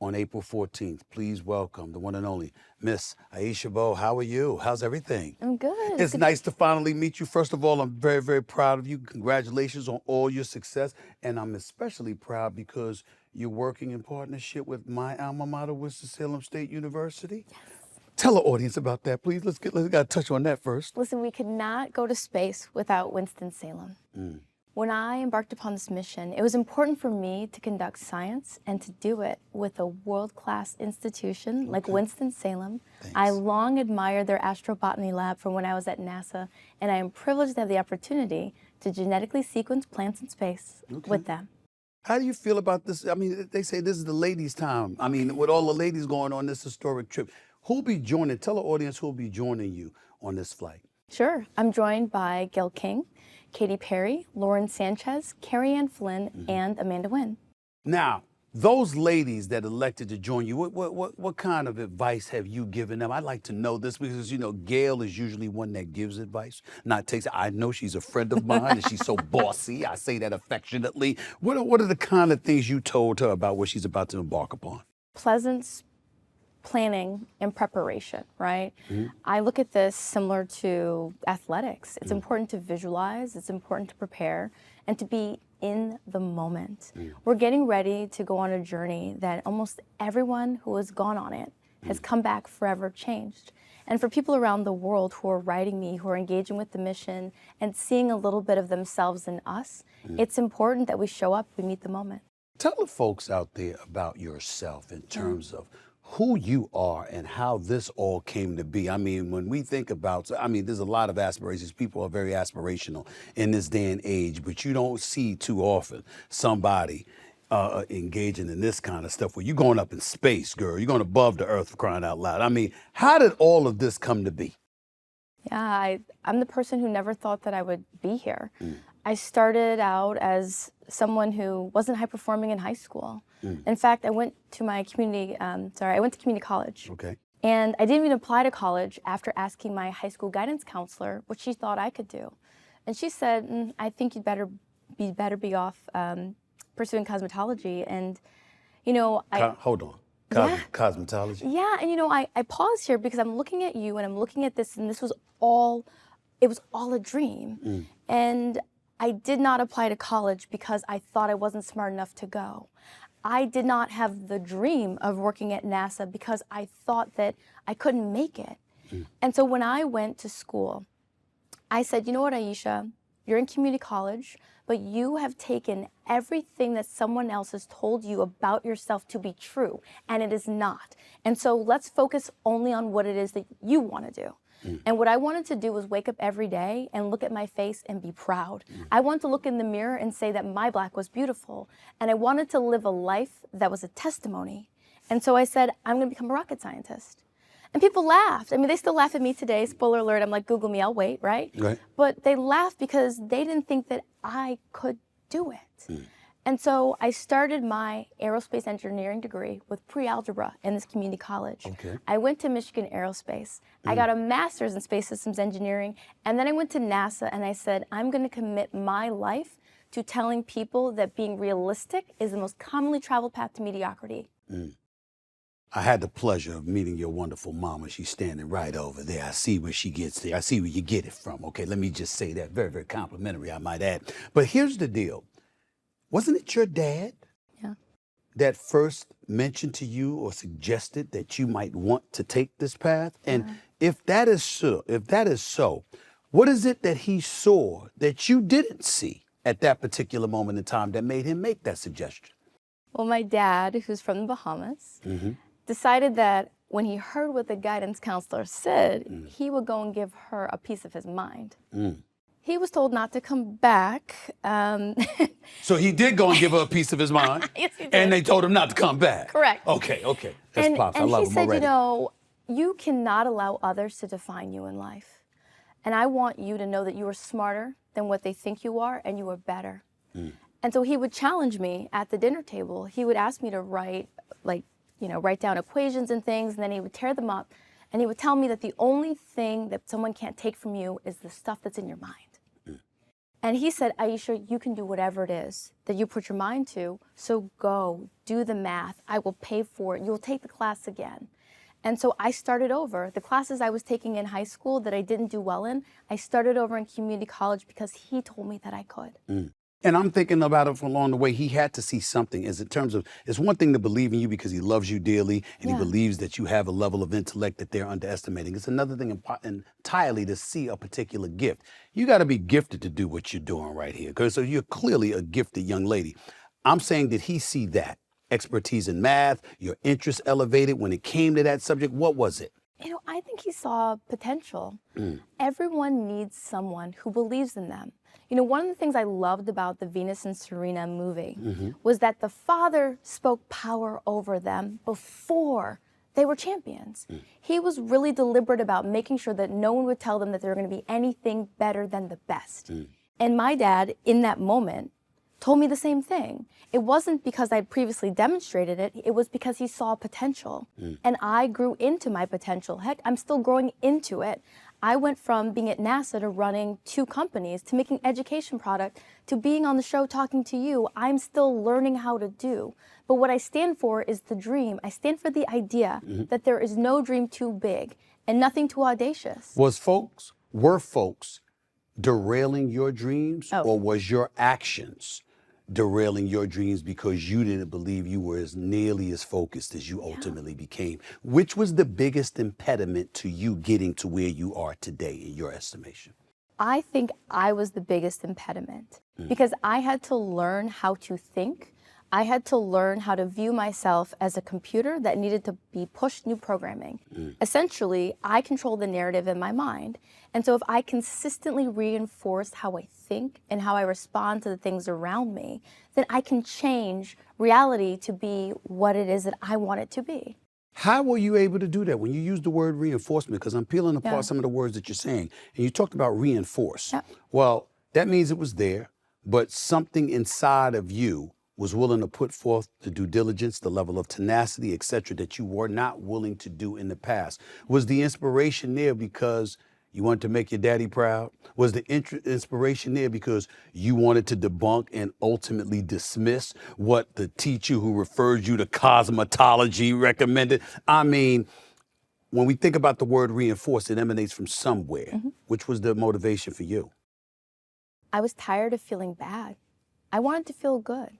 on April 14th. Please welcome the one and only Miss Aisha Bowe. How are you? How's everything? I'm good. It's nice to finally meet you. First of all, I'm very, very proud of you. Congratulations on all your success. And I'm especially proud because you're working in partnership with my alma mater, Winston-Salem State University. Yes. Tell the audience about that, please. Let's touch on that first. Listen, we could not go to space without Winston-Salem. When I embarked upon this mission, it was important for me to conduct science and to do it with a world-class institution like Winston-Salem. Thanks. I long admired their astrobotany lab from when I was at NASA, and I am privileged to have the opportunity to genetically sequence plants in space with them. How do you feel about this? I mean, they say this is the ladies' time. I mean, with all the ladies going on this historic trip, who'll be joining? Tell the audience who'll be joining you on this flight. Sure. I'm joined by Gail King, Katy Perry, Lauren Sanchez, Carrie Ann Flynn, and Amanda Wynn. Now, those ladies that elected to join you, what kind of advice have you given them? I'd like to know this because, you know, Gail is usually one that gives advice, not takes. I know she's a friend of mine and she's so bossy. I say that affectionately. What are the kind of things you told her about what she's about to embark upon? Pleasant planning and preparation, right? I look at this similar to athletics. It's important to visualize, it's important to prepare, and to be in the moment. We're getting ready to go on a journey that almost everyone who has gone on it has come back forever changed. And for people around the world who are writing me, who are engaging with the mission and seeing a little bit of themselves in us, it's important that we show up, we meet the moment. Tell the folks out there about yourself in terms of who you are and how this all came to be. I mean, when we think about, there's a lot of aspirations. People are very aspirational in this day and age, but you don't see too often somebody engaging in this kind of stuff where you're going up in space, girl. You're going above the earth, for crying out loud. I mean, how did all of this come to be? Yeah, I'm the person who never thought that I would be here. I started out as someone who wasn't high performing in high school. In fact, I went to community college. Okay. And I didn't even apply to college after asking my high school guidance counselor what she thought I could do. And she said, I think you'd better be off pursuing cosmetology. And, you know, hold on. Cosmetology? Yeah, and you know, I pause here because I'm looking at you and I'm looking at this, and it was all a dream. And I did not apply to college because I thought I wasn't smart enough to go. I did not have the dream of working at NASA because I thought that I couldn't make it. And so when I went to school, I said, you know what, Aisha, you're in community college, but you have taken everything that someone else has told you about yourself to be true, and it is not. And so let's focus only on what it is that you want to do. And what I wanted to do was wake up every day and look at my face and be proud. I wanted to look in the mirror and say that my black was beautiful. And I wanted to live a life that was a testimony. And so I said, I'm going to become a rocket scientist. And people laughed. I mean, they still laugh at me today. Spoiler alert, I'm like, Google me, I'll wait, right? But they laughed because they didn't think that I could do it. And so I started my aerospace engineering degree with pre-algebra in this community college. I went to Michigan Aerospace. I got a master's in space systems engineering, and then I went to NASA and I said, I'm going to commit my life to telling people that being realistic is the most commonly traveled path to mediocrity. I had the pleasure of meeting your wonderful mama. She's standing right over there. I see where she gets there. I see where you get it from. Okay, let me just say that. Very, very complimentary, I might add. But here's the deal. Wasn't it your dad that first mentioned to you or suggested that you might want to take this path? And if that is so, what is it that he saw that you didn't see at that particular moment in time that made him make that suggestion? Well, my dad, who's from the Bahamas, decided that when he heard what the guidance counselor said, he would go and give her a piece of his mind. He was told not to come back. So he did go and give her a piece of his mind? Yes, he did. And they told him not to come back? Correct. Okay. That's Pops. I love him already. And he said, you know, you cannot allow others to define you in life. And I want you to know that you are smarter than what they think you are, and you are better. And so he would challenge me at the dinner table. He would ask me to write down equations and things, and then he would tear them up. And he would tell me that the only thing that someone can't take from you is the stuff that's in your mind. And he said, Aisha, you can do whatever it is that you put your mind to, so go, do the math. I will pay for it. You'll take the class again. And so I started over. The classes I was taking in high school that I didn't do well in, I started over in community college because he told me that I could. And I'm thinking about it along the way. He had to see something as in terms of, it's one thing to believe in you because he loves you dearly and he believes that you have a level of intellect that they're underestimating. It's another thing entirely to see a particular gift. You got to be gifted to do what you're doing right here. So you're clearly a gifted young lady. I'm saying, did he see that? Expertise in math, your interest elevated when it came to that subject? What was it? I think he saw potential. Everyone needs someone who believes in them. One of the things I loved about the Venus and Serena movie was that the father spoke power over them before they were champions. He was really deliberate about making sure that no one would tell them that they were going to be anything better than the best. And my dad, in that moment, told me the same thing. It wasn't because I'd previously demonstrated it, it was because he saw potential. And I grew into my potential. Heck, I'm still growing into it. I went from being at NASA to running 2 companies, to making education product, to being on the show talking to you. I'm still learning how to do. But what I stand for is the dream. I stand for the idea that there is no dream too big and nothing too audacious. Were folks derailing your dreams, or was your actions derailing your dreams because you didn't believe you were as nearly as focused as you ultimately became? Which was the biggest impediment to you getting to where you are today in your estimation? I think I was the biggest impediment because I had to learn how to think. I had to learn how to view myself as a computer that needed to be pushed new programming. Essentially, I control the narrative in my mind. And so if I consistently reinforce how I think and how I respond to the things around me, then I can change reality to be what it is that I want it to be. How were you able to do that when you use the word reinforcement? Because I'm peeling apart some of the words that you're saying. And you talked about reinforce. Well, that means it was there, but something inside of you was willing to put forth the due diligence, the level of tenacity, et cetera, that you were not willing to do in the past. Was the inspiration there because you wanted to make your daddy proud? Was the inspiration there because you wanted to debunk and ultimately dismiss what the teacher who referred you to cosmetology recommended? I mean, when we think about the word reinforce, it emanates from somewhere. Which was the motivation for you? I was tired of feeling bad. I wanted to feel good.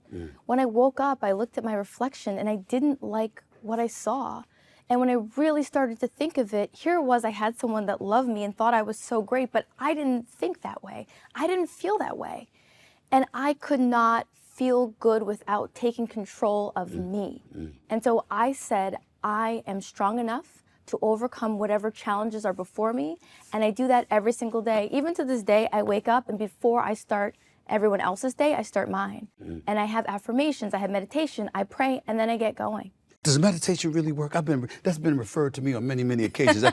When I woke up, I looked at my reflection and I didn't like what I saw. And when I really started to think of it, here it was, I had someone that loved me and thought I was so great, but I didn't think that way. I didn't feel that way. And I could not feel good without taking control of me. And so I said, I am strong enough to overcome whatever challenges are before me. And I do that every single day. Even to this day, I wake up and before I start everyone else's day, I start mine. And I have affirmations, I have meditation, I pray, and then I get going. Does meditation really work? That's been referred to me on many, many occasions.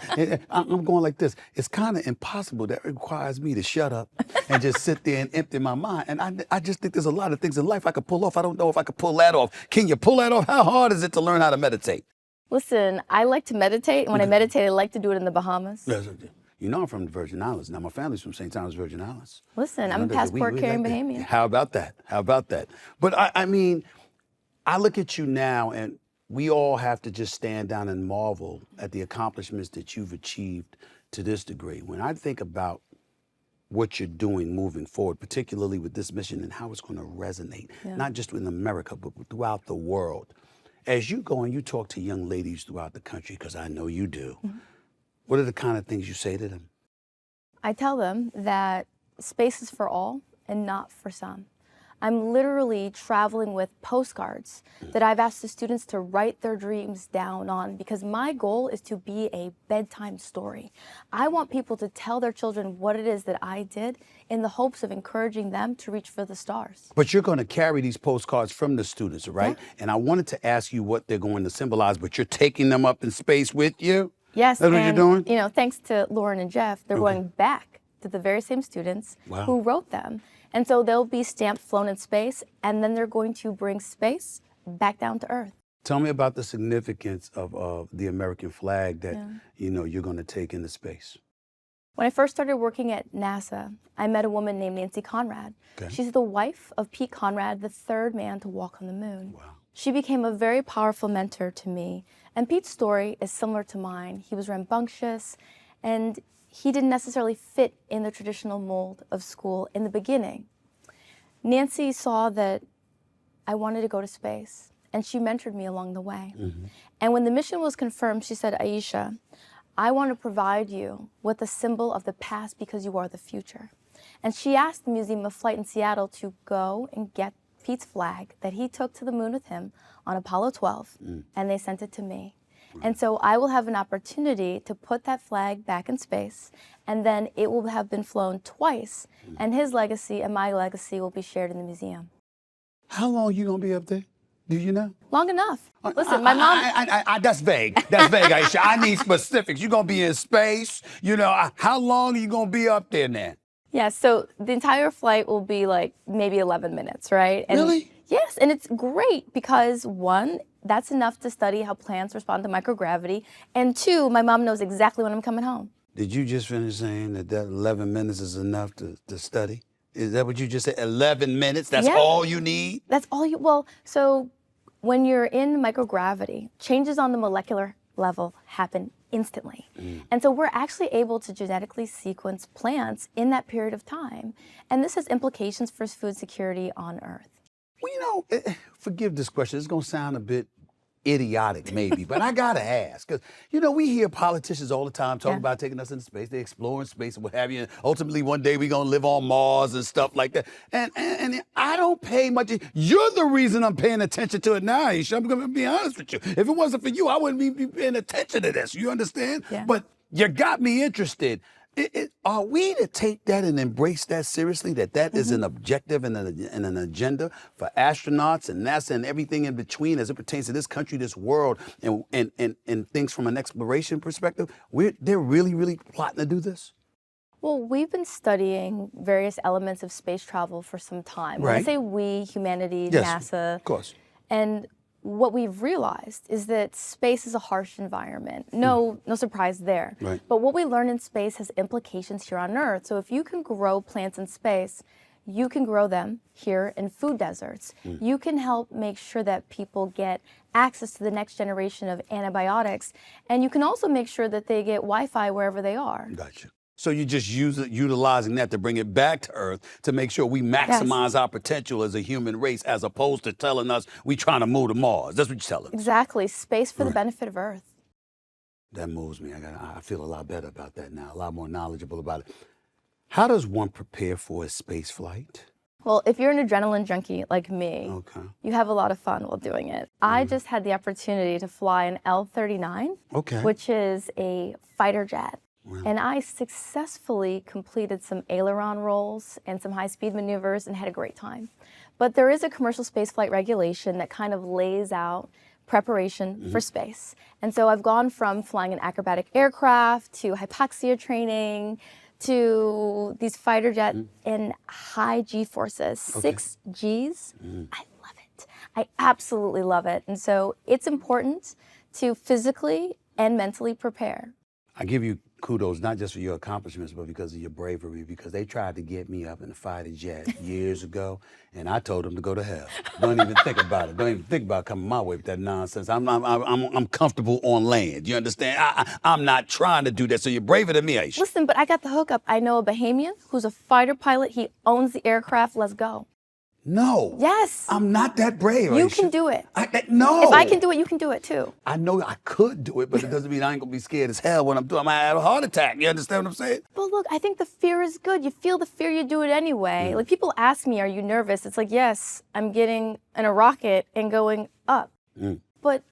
I'm going like this. It's kind of impossible. That requires me to shut up and just sit there and empty my mind. And I just think there's a lot of things in life I could pull off. I don't know if I could pull that off. Can you pull that off? How hard is it to learn how to meditate? Listen, I like to meditate. And when I meditate, I like to do it in the Bahamas. You know I'm from the Virgin Islands. Now, my family's from St. Thomas, Virgin Islands. Listen, I'm a passport-carrying Bahamian. How about that? How about that? But I mean, I look at you now and we all have to just stand down and marvel at the accomplishments that you've achieved to this degree. When I think about what you're doing moving forward, particularly with this mission and how it's going to resonate, not just in America, but throughout the world. As you go and you talk to young ladies throughout the country, because I know you do, what are the kind of things you say to them? I tell them that space is for all and not for some. I'm literally traveling with postcards that I've asked the students to write their dreams down on because my goal is to be a bedtime story. I want people to tell their children what it is that I did in the hopes of encouraging them to reach for the stars. But you're going to carry these postcards from the students, right? And I wanted to ask you what they're going to symbolize, but you're taking them up in space with you? Yes, That's what you're doing? You know, thanks to Lauren and Jeff, they're going back to the very same students who wrote them. And so they'll be stamped, flown in space, and then they're going to bring space back down to Earth. Tell me about the significance of the American flag that you know you're going to take into space. When I first started working at NASA, I met a woman named Nancy Conrad. She's the wife of Pete Conrad, the third man to walk on the moon. She became a very powerful mentor to me. And Pete's story is similar to mine. He was rambunctious, and he didn't necessarily fit in the traditional mold of school in the beginning. Nancy saw that I wanted to go to space, and she mentored me along the way. And when the mission was confirmed, she said, Aisha, I want to provide you with a symbol of the past because you are the future. And she asked the Museum of Flight in Seattle to go and get Pete's flag that he took to the moon with him on Apollo 12, and they sent it to me. And so I will have an opportunity to put that flag back in space, and then it will have been flown twice, and his legacy and my legacy will be shared in the museum. How long you gonna be up there? Do you know? Long enough. Listen, my mom... That's vague. That's vague, Aisha. I need specifics. You gonna be in space? You know, how long are you gonna be up there now? Yeah, so the entire flight will be like maybe 11 minutes, right? And Really? Yes, and it's great because one, that's enough to study how plants respond to microgravity, and two, my mom knows exactly when I'm coming home. Did you just finish saying that 11 minutes is enough to study? Is that what you just said? 11 minutes? That's all you need? That's all you, well, so when you're in microgravity, changes on the molecular level happen instantly. And so we're actually able to genetically sequence plants in that period of time. And this has implications for food security on Earth. Well, you know, forgive this question. It's going to sound a bit idiotic maybe, but I got to ask. Because, you know, we hear politicians all the time talking about taking us into space. They're exploring space and what have you. And ultimately, one day we're going to live on Mars and stuff like that. And I don't pay much. You're the reason I'm paying attention to it now, Aisha. I'm going to be honest with you. If it wasn't for you, I wouldn't be paying attention to this. You understand? Yeah. But you got me interested. Are we to take that and embrace that seriously, that is an objective and an agenda for astronauts and NASA and everything in between as it pertains to this country, this world, and things from an exploration perspective? They're really plotting to do this? Well, we've been studying various elements of space travel for some time. When I say we, humanity, NASA. Of course. And what we've realized is that space is a harsh environment. No surprise there. Right. But what we learn in space has implications here on Earth. So if you can grow plants in space, you can grow them here in food deserts. You can help make sure that people get access to the next generation of antibiotics. And you can also make sure that they get Wi-Fi wherever they are. Gotcha. So you're just utilizing that to bring it back to Earth to make sure we maximize our potential as a human race, as opposed to telling us we trying to move to Mars. That's what you're telling us. Exactly. Space for the benefit of Earth. That moves me. I feel a lot better about that now, a lot more knowledgeable about it. How does one prepare for a space flight? Well, if you're an adrenaline junkie like me, you have a lot of fun while doing it. I just had the opportunity to fly an L-39, which is a fighter jet. And I successfully completed some aileron rolls and some high-speed maneuvers and had a great time. But there is a commercial spaceflight regulation that kind of lays out preparation for space. And so I've gone from flying an acrobatic aircraft to hypoxia training to these fighter jets in high G-forces, 6 Gs. I love it. I absolutely love it. And so it's important to physically and mentally prepare. I give you kudos, not just for your accomplishments, but because of your bravery, because they tried to get me up in a fighter jet years ago, and I told them to go to hell. Don't even think about it. Don't even think about coming my way with that nonsense. I'm comfortable on land. You understand? I'm not trying to do that, so you're braver than me, Aisha. Listen, but I got the hookup. I know a Bahamian who's a fighter pilot. He owns the aircraft. Let's go. No. Yes. I'm not that brave, You Aisha. can do it. No. If I can do it, you can do it too. I know I could do it, but it doesn't mean I ain't gonna be scared as hell when I'm doing it. I might have a heart attack. You understand what I'm saying? But look, I think the fear is good. You feel the fear, you do it anyway. Like people ask me, are you nervous? It's like, yes, I'm getting in a rocket and going up. But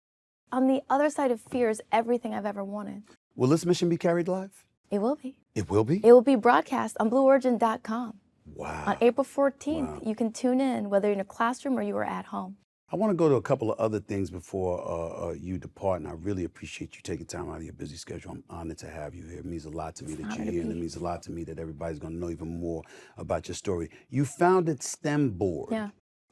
on the other side of fear is everything I've ever wanted. Will this mission be carried live? It will be. It will be? It will be broadcast on BlueOrigin.com. Wow. On April 14th, you can tune in, whether you're in a classroom or you are at home. I want to go to a couple of other things before you depart, and I really appreciate you taking time out of your busy schedule. I'm honored to have you here. It means a lot to me that you're here, and it means a lot to me that everybody's going to know even more about your story. You founded STEM Board,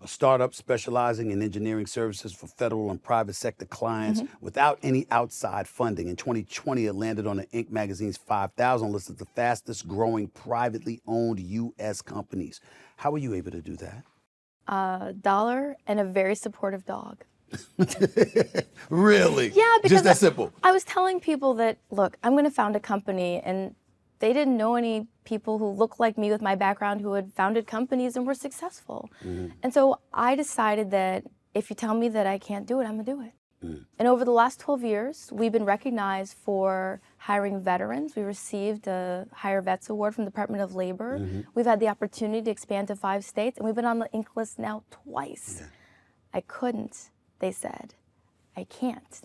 a startup specializing in engineering services for federal and private sector clients without any outside funding. In 2020, it landed on the Inc. magazine's 5,000 list of the fastest growing privately owned U.S. companies. How were you able to do that? $1 and a very supportive dog. Really? Yeah, because just that simple. I was telling people that, look, I'm going to found a company, and they didn't know any people who looked like me with my background who had founded companies and were successful. And so I decided that if you tell me that I can't do it, I'm going to do it. And over the last 12 years, we've been recognized for hiring veterans. We received a Hire Vets Award from the Department of Labor. We've had the opportunity to expand to 5 states, and we've been on the Inc. list now twice. I couldn't, they said. I can't.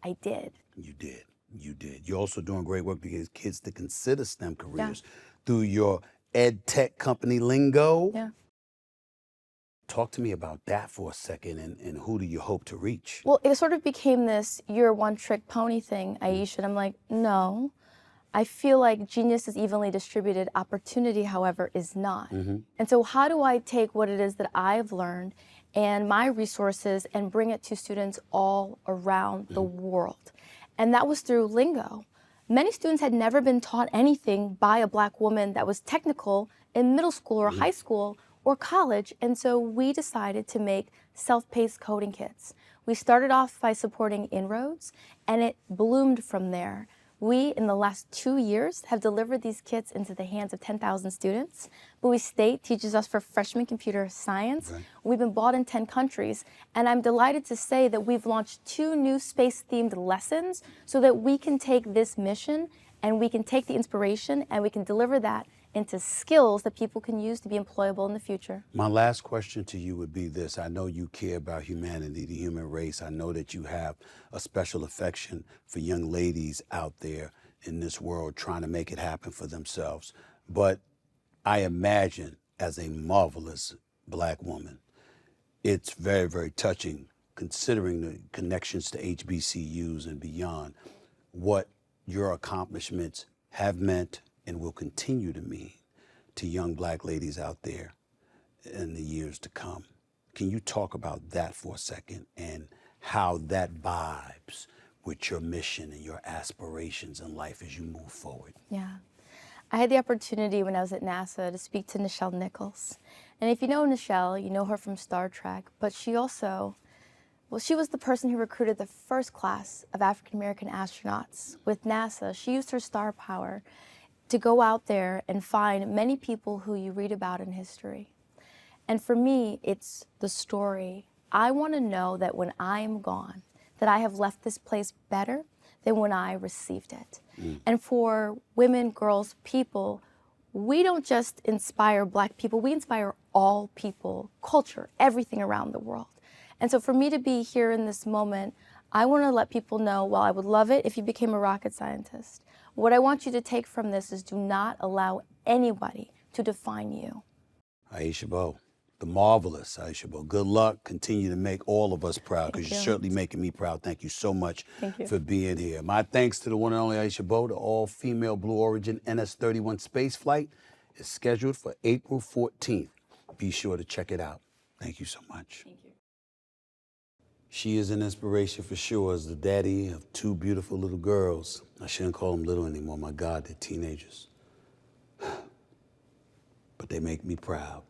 I did. You did. You did. You're also doing great work to get kids to consider STEM careers through your ed tech company Lingo. Yeah. Talk to me about that for a second, and who do you hope to reach? Well, it sort of became this "you're one trick pony" thing, Aisha. And I'm like, no. I feel like genius is evenly distributed. Opportunity, however, is not. And so how do I take what it is that I've learned and my resources and bring it to students all around the world? And that was through Lingo. Many students had never been taught anything by a Black woman that was technical in middle school or high school or college. And so we decided to make self-paced coding kits. We started off by supporting Inroads, and it bloomed from there. We, in the last 2 years, have delivered these kits into the hands of 10,000 students. Bowie State teaches us for freshman computer science. Right. We've been bought in 10 countries. And I'm delighted to say that we've launched 2 new space-themed lessons so that we can take this mission and we can take the inspiration and we can deliver that into skills that people can use to be employable in the future. My last question to you would be this. I know you care about humanity, the human race. I know that you have a special affection for young ladies out there in this world trying to make it happen for themselves. But I imagine, as a marvelous Black woman, it's very, very touching, considering the connections to HBCUs and beyond, what your accomplishments have meant and will continue to mean to young Black ladies out there in the years to come. Can you talk about that for a second and how that vibes with your mission and your aspirations in life as you move forward? Yeah. I had the opportunity when I was at NASA to speak to Nichelle Nichols. And if you know Nichelle, you know her from Star Trek, but she also, well, she was the person who recruited the first class of African-American astronauts with NASA. She used her star power to go out there and find many people who you read about in history. And for me, it's the story. I want to know that when I am gone, that I have left this place better than when I received it. And for women, girls, people, we don't just inspire Black people, we inspire all people, culture, everything around the world. And so for me to be here in this moment, I want to let people know, well, I would love it if you became a rocket scientist. What I want you to take from this is do not allow anybody to define you. Aisha Bowe, the marvelous Aisha Bowe. Good luck. Continue to make all of us proud, because you're certainly making me proud. Thank you so much for being here. My thanks to the one and only Aisha Bowe. The all-female Blue Origin NS-31 space flight is scheduled for April 14th. Be sure to check it out. Thank you so much. Thank you. She is an inspiration for sure as the daddy of 2 beautiful little girls. I shouldn't call them little anymore. My God, they're teenagers. But they make me proud.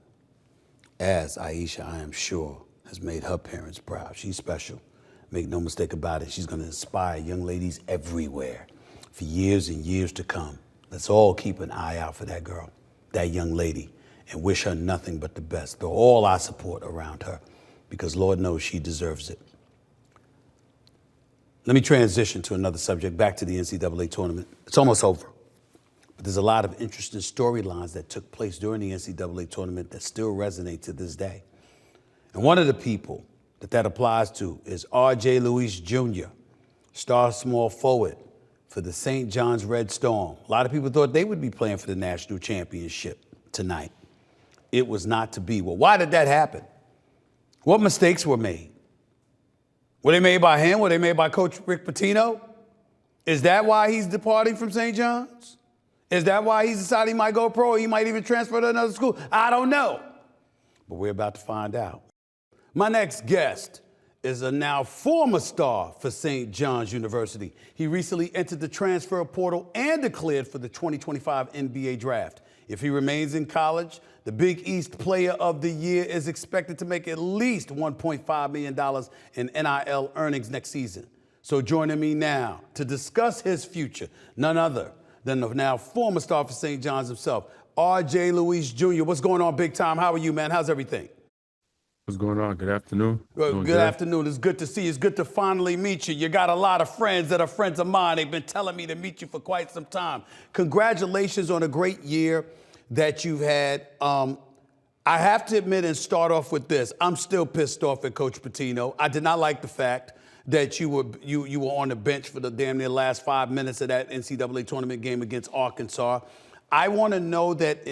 As Aisha, I am sure, has made her parents proud. She's special. Make no mistake about it. She's going to inspire young ladies everywhere for years and years to come. Let's all keep an eye out for that girl, that young lady, and wish her nothing but the best. Throw all our support around her, because Lord knows she deserves it. Let me transition to another subject, back to the NCAA tournament. It's almost over, but there's a lot of interesting storylines that took place during the NCAA tournament that still resonate to this day. And one of the people that applies to is R.J. Luis Jr., star small forward for the St. John's Red Storm. A lot of people thought they would be playing for the national championship tonight. It was not to be. Well, why did that happen? What mistakes were made? Were they made by him? Were they made by Coach Rick Pitino? Is that why he's departing from St. John's? Is that why he's decided he might go pro or he might even transfer to another school? I don't know. But we're about to find out. My next guest is a now former star for St. John's University. He recently entered the transfer portal and declared for the 2025 NBA draft. If he remains in college, the Big East Player of the Year is expected to make at least $1.5 million in NIL earnings next season. So joining me now to discuss his future, none other than the now former star for St. John's himself, R.J. Luis Jr. What's going on, big time? How are you, man? How's everything? What's going on? Good afternoon. Good afternoon. It's good to see you. It's good to finally meet you. You got a lot of friends that are friends of mine. They've been telling me to meet you for quite some time. Congratulations on a great year that you've had. I have to admit and start off with this. I'm still pissed off at Coach Pitino. I did not like the fact that you were on the bench for the damn near last 5 minutes of that NCAA tournament game against Arkansas. I want to know that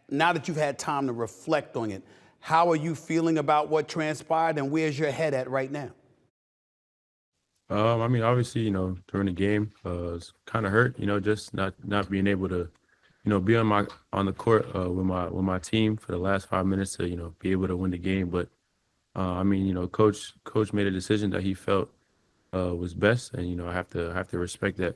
now that you've had time to reflect on it, how are you feeling about what transpired and where's your head at right now? I mean, obviously, during the game, it's kind of hurt, just not being able to, be on the court with my team for the last 5 minutes to, be able to win the game. But I mean, coach made a decision that he felt was best, and I have to respect that.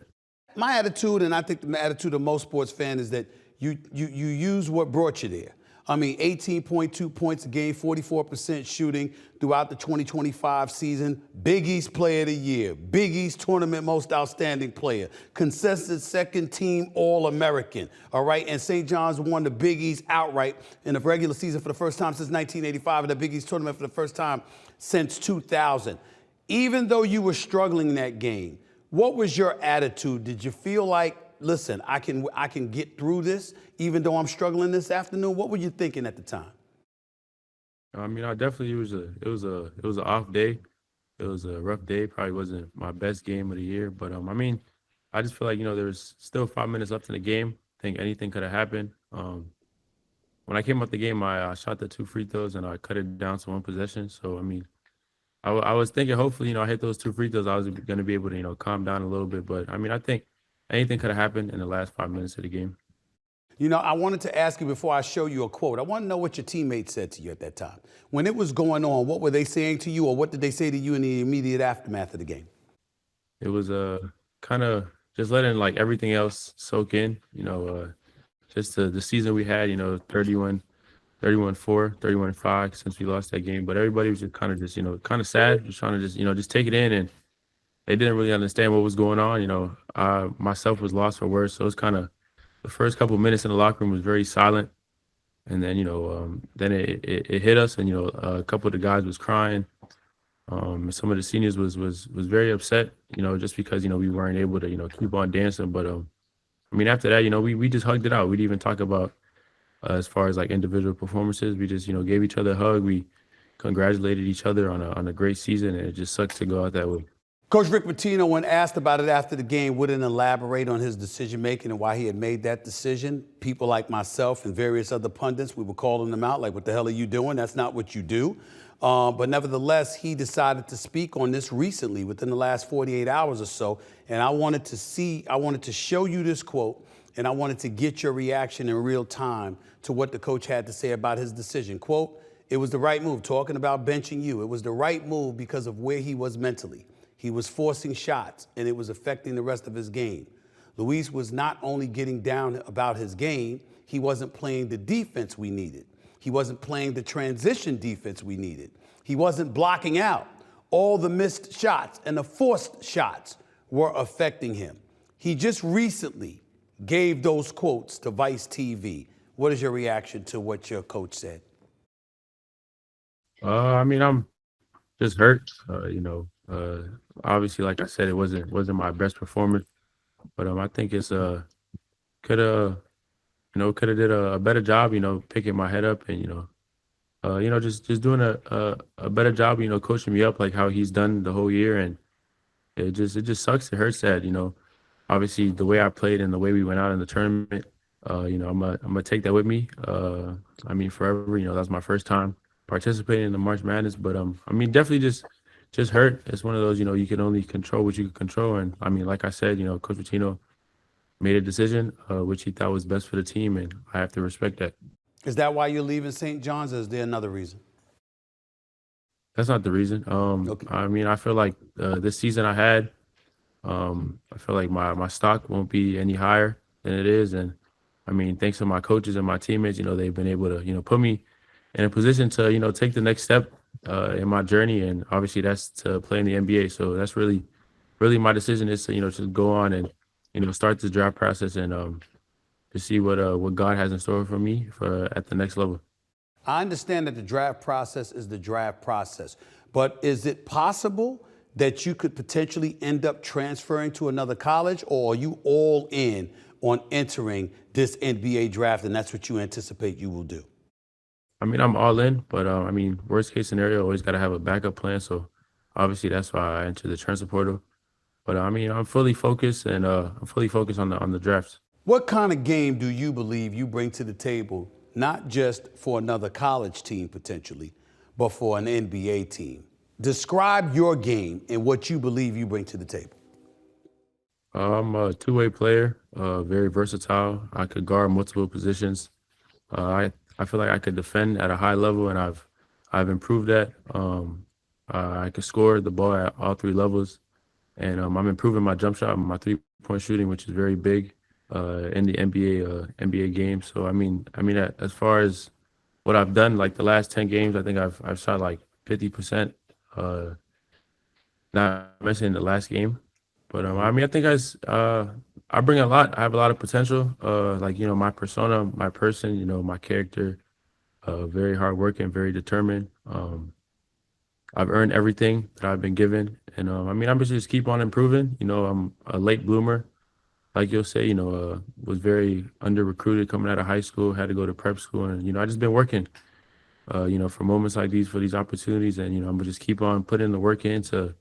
My attitude, and I think the attitude of most sports fans, is that you use what brought you there. I mean, 18.2 points a game, 44% shooting throughout the 2025 season. Big East Player of the Year, Big East Tournament Most Outstanding Player, consensus second team All-American, all right? And St. John's won the Big East outright in the regular season for the first time since 1985 and the Big East Tournament for the first time since 2000. Even though you were struggling in that game, what was your attitude? Did you feel like, listen, I can get through this even though I'm struggling this afternoon? What were you thinking at the time? I mean, it was an off day. It was a rough day. Probably wasn't my best game of the year, but I mean, I just feel like there's still 5 minutes left in the game. I think anything could have happened. When I came out the game, I shot the 2 free throws and I cut it down to 1 possession. So I mean, I was thinking hopefully I hit those 2 free throws, I was going to be able to calm down a little bit. But I mean, I think anything could have happened in the last 5 minutes of the game. I wanted to ask you before I show you a quote. I want to know what your teammates said to you at that time. When it was going on, what were they saying to you, or what did they say to you in the immediate aftermath of the game? It was kind of just letting everything else soak in, just the season we had, 31-4, 31-5 since we lost that game. But everybody was just kind of sad, just trying to just take it in. And they didn't really understand what was going on. I myself was lost for words. So it was kind of the first couple of minutes in the locker room was very silent. And then, then it hit us, and, a couple of the guys was crying. Some of the seniors was very upset, just because, we weren't able to, keep on dancing. But, I mean, after that, we just hugged it out. We didn't even talk about as far as individual performances. We just, gave each other a hug. We congratulated each other on a great season, and it just sucks to go out that way. Coach Rick Pitino, when asked about it after the game, wouldn't elaborate on his decision-making and why he had made that decision. People like myself and various other pundits, we were calling them out like, what the hell are you doing? That's not what you do. But nevertheless, he decided to speak on this recently, within the last 48 hours or so. And I wanted to show you this quote, and I wanted to get your reaction in real time to what the coach had to say about his decision. Quote, "It was the right move," talking about benching you. "It was the right move because of where he was mentally. He was forcing shots, and it was affecting the rest of his game. Luis was not only getting down about his game, he wasn't playing the defense we needed. He wasn't playing the transition defense we needed. He wasn't blocking out. All the missed shots and the forced shots were affecting him." He just recently gave those quotes to Vice TV. What is your reaction to what your coach said? I mean, I'm just hurt, obviously, like I said, it wasn't my best performance, but I think it's could have did a better job, picking my head up and just doing a better job, coaching me up like how he's done the whole year. And it just sucks. It hurts that obviously the way I played and the way we went out in the tournament, I'm gonna take that with me. I mean, forever. That was my first time participating in the March Madness, but I mean, definitely just hurt. It's one of those, you can only control what you can control. And I mean, like I said, Coach Pitino made a decision which he thought was best for the team, and I have to respect that. Is that why you're leaving St. John's, or is there another reason? That's not the reason. Okay. I mean, I feel like this season I had, I feel like my stock won't be any higher than it is. And I mean, thanks to my coaches and my teammates, they've been able to, put me in a position to, take the next step in my journey. And obviously that's to play in the NBA. So that's really my decision is to, just go on and, start the draft process and to see what God has in store for me at the next level. I understand that the draft process is the draft process, but is it possible that you could potentially end up transferring to another college, or are you all in on entering this NBA draft and that's what you anticipate you will do? I mean, I'm all in, but I mean, worst case scenario, always got to have a backup plan. So obviously, that's why I entered the transfer portal. But I mean, I'm fully focused, and I'm fully focused on the drafts. What kind of game do you believe you bring to the table, not just for another college team potentially, but for an NBA team? Describe your game and what you believe you bring to the table. I'm a two-way player, very versatile. I could guard multiple positions. I feel like I could defend at a high level, and I've improved that. I could score the ball at all three levels, and I'm improving my jump shot, my three-point shooting, which is very big in the NBA game. So as far as what I've done, like the last 10 games, I think I've shot like 50%. Not mentioning the last game. But I think I bring a lot. I have a lot of potential. My persona, my person, my character. Very hardworking, very determined. I've earned everything that I've been given, and I'm just keep on improving. I'm a late bloomer, like you'll say. Was very under recruited coming out of high school. Had to go to prep school, and I just been working. For moments like these, for these opportunities, and I'm gonna just keep on putting the work in to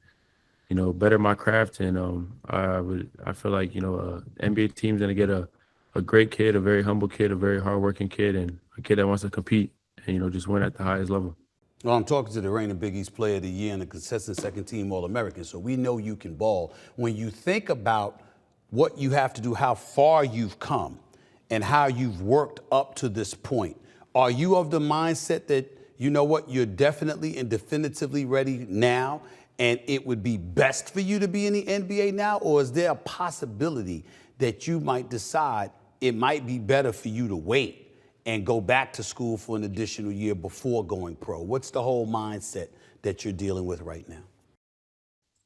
better my craft. And I feel like, NBA team's gonna get a great kid, a very humble kid, a very hardworking kid, and a kid that wants to compete and, just win at the highest level. Well, I'm talking to the reigning Big East Player of the Year and a consistent second-team All-American, so we know you can ball. When you think about what you have to do, how far you've come, and how you've worked up to this point, are you of the mindset that, you know what, you're definitely and definitively ready now, and it would be best for you to be in the NBA now? Or is there a possibility that you might decide it might be better for you to wait and go back to school for an additional year before going pro? What's the whole mindset that you're dealing with right now?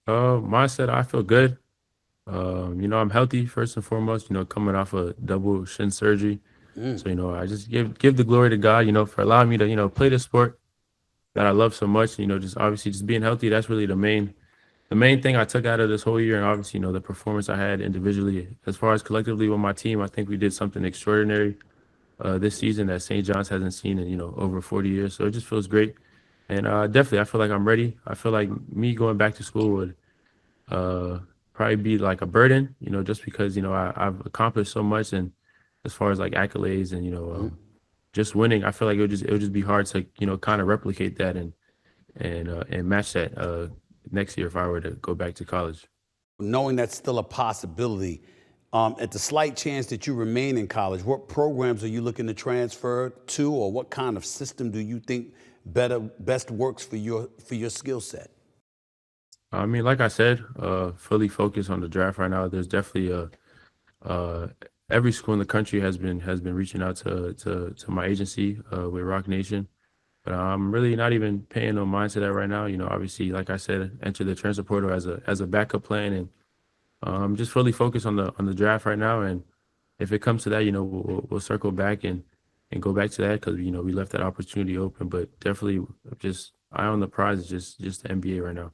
Mindset, I feel good. I'm healthy first and foremost, coming off a double shin surgery. So, I just give the glory to God, for allowing me to, play the sport that I love so much. Just obviously just being healthy. That's really the main thing I took out of this whole year. And obviously, the performance I had individually. As far as collectively with my team, I think we did something extraordinary this season that St. John's hasn't seen in, over 40 years. So it just feels great. And definitely, I feel like I'm ready. I feel like me going back to school would probably be like a burden, just because, I've accomplished so much. And as far as like accolades and, just winning, I feel like it would just be hard to, kind of replicate that and match that next year if I were to go back to college. Knowing that's still a possibility, at the slight chance that you remain in college, what programs are you looking to transfer to, or what kind of system do you think best works for your skill set? I mean, like I said, fully focused on the draft right now. There's definitely every school in the country has been reaching out to my agency with Rock Nation, but I'm really not even paying no mind to that right now. Obviously, like I said, enter the transfer portal as a backup plan, and I'm just fully focused on the draft right now. And if it comes to that, we'll circle back and go back to that because we left that opportunity open. But definitely, just eye on the prize is just the NBA right now.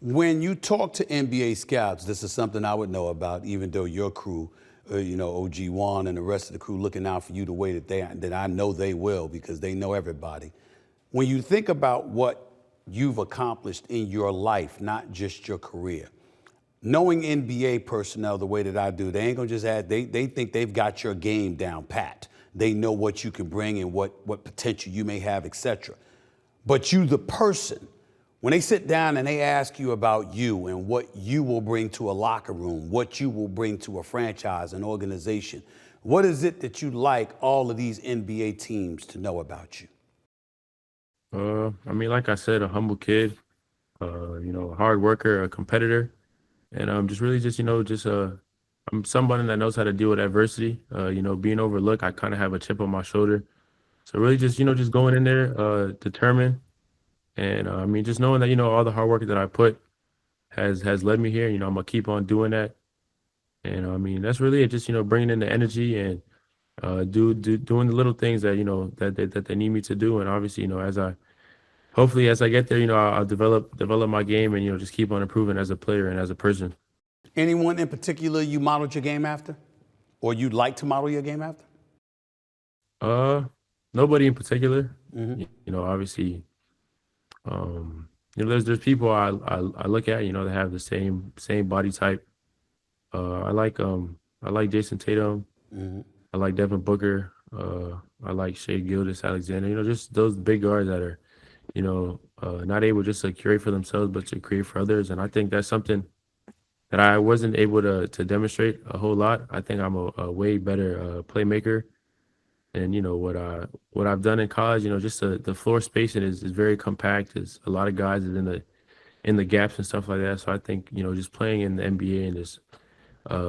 When you talk to NBA scouts, this is something I would know about, even though your crew, OG Juan and the rest of the crew looking out for you the way that I know they will, because they know everybody. When you think about what you've accomplished in your life, not just your career, knowing NBA personnel the way that I do, they ain't gonna just add, they think they've got your game down pat. They know what you can bring and what potential you may have, etc. But you, the person, when they sit down and they ask you about you and what you will bring to a locker room, what you will bring to a franchise, an organization, what is it that you'd like all of these NBA teams to know about you? Like I said, a humble kid, a hard worker, a competitor, and I'm somebody that knows how to deal with adversity. Being overlooked, I kind of have a chip on my shoulder. So really just going in there, determined. And just knowing that, all the hard work that I put has led me here. I'm gonna keep on doing that. And that's really it. Just, bringing in the energy and doing the little things that, that they need me to do. And obviously, hopefully as I get there, I'll develop my game and, just keep on improving as a player and as a person. Anyone in particular you modeled your game after, or you'd like to model your game after? Nobody in particular. You know, obviously, you know, there's people I look at, you know, that have the same body type. I like Jason Tatum. I like Devin Booker. I like Shea Gilgeous-Alexander. You know, just those big guards that are, you know, not able just to create for themselves, but to create for others. And I think that's something that I wasn't able to demonstrate a whole lot. I think I'm a way better playmaker. And you know what I've done in college, you know, just the floor spacing is very compact. There's a lot of guys is in the gaps and stuff like that. So I think, you know, just playing in the NBA and just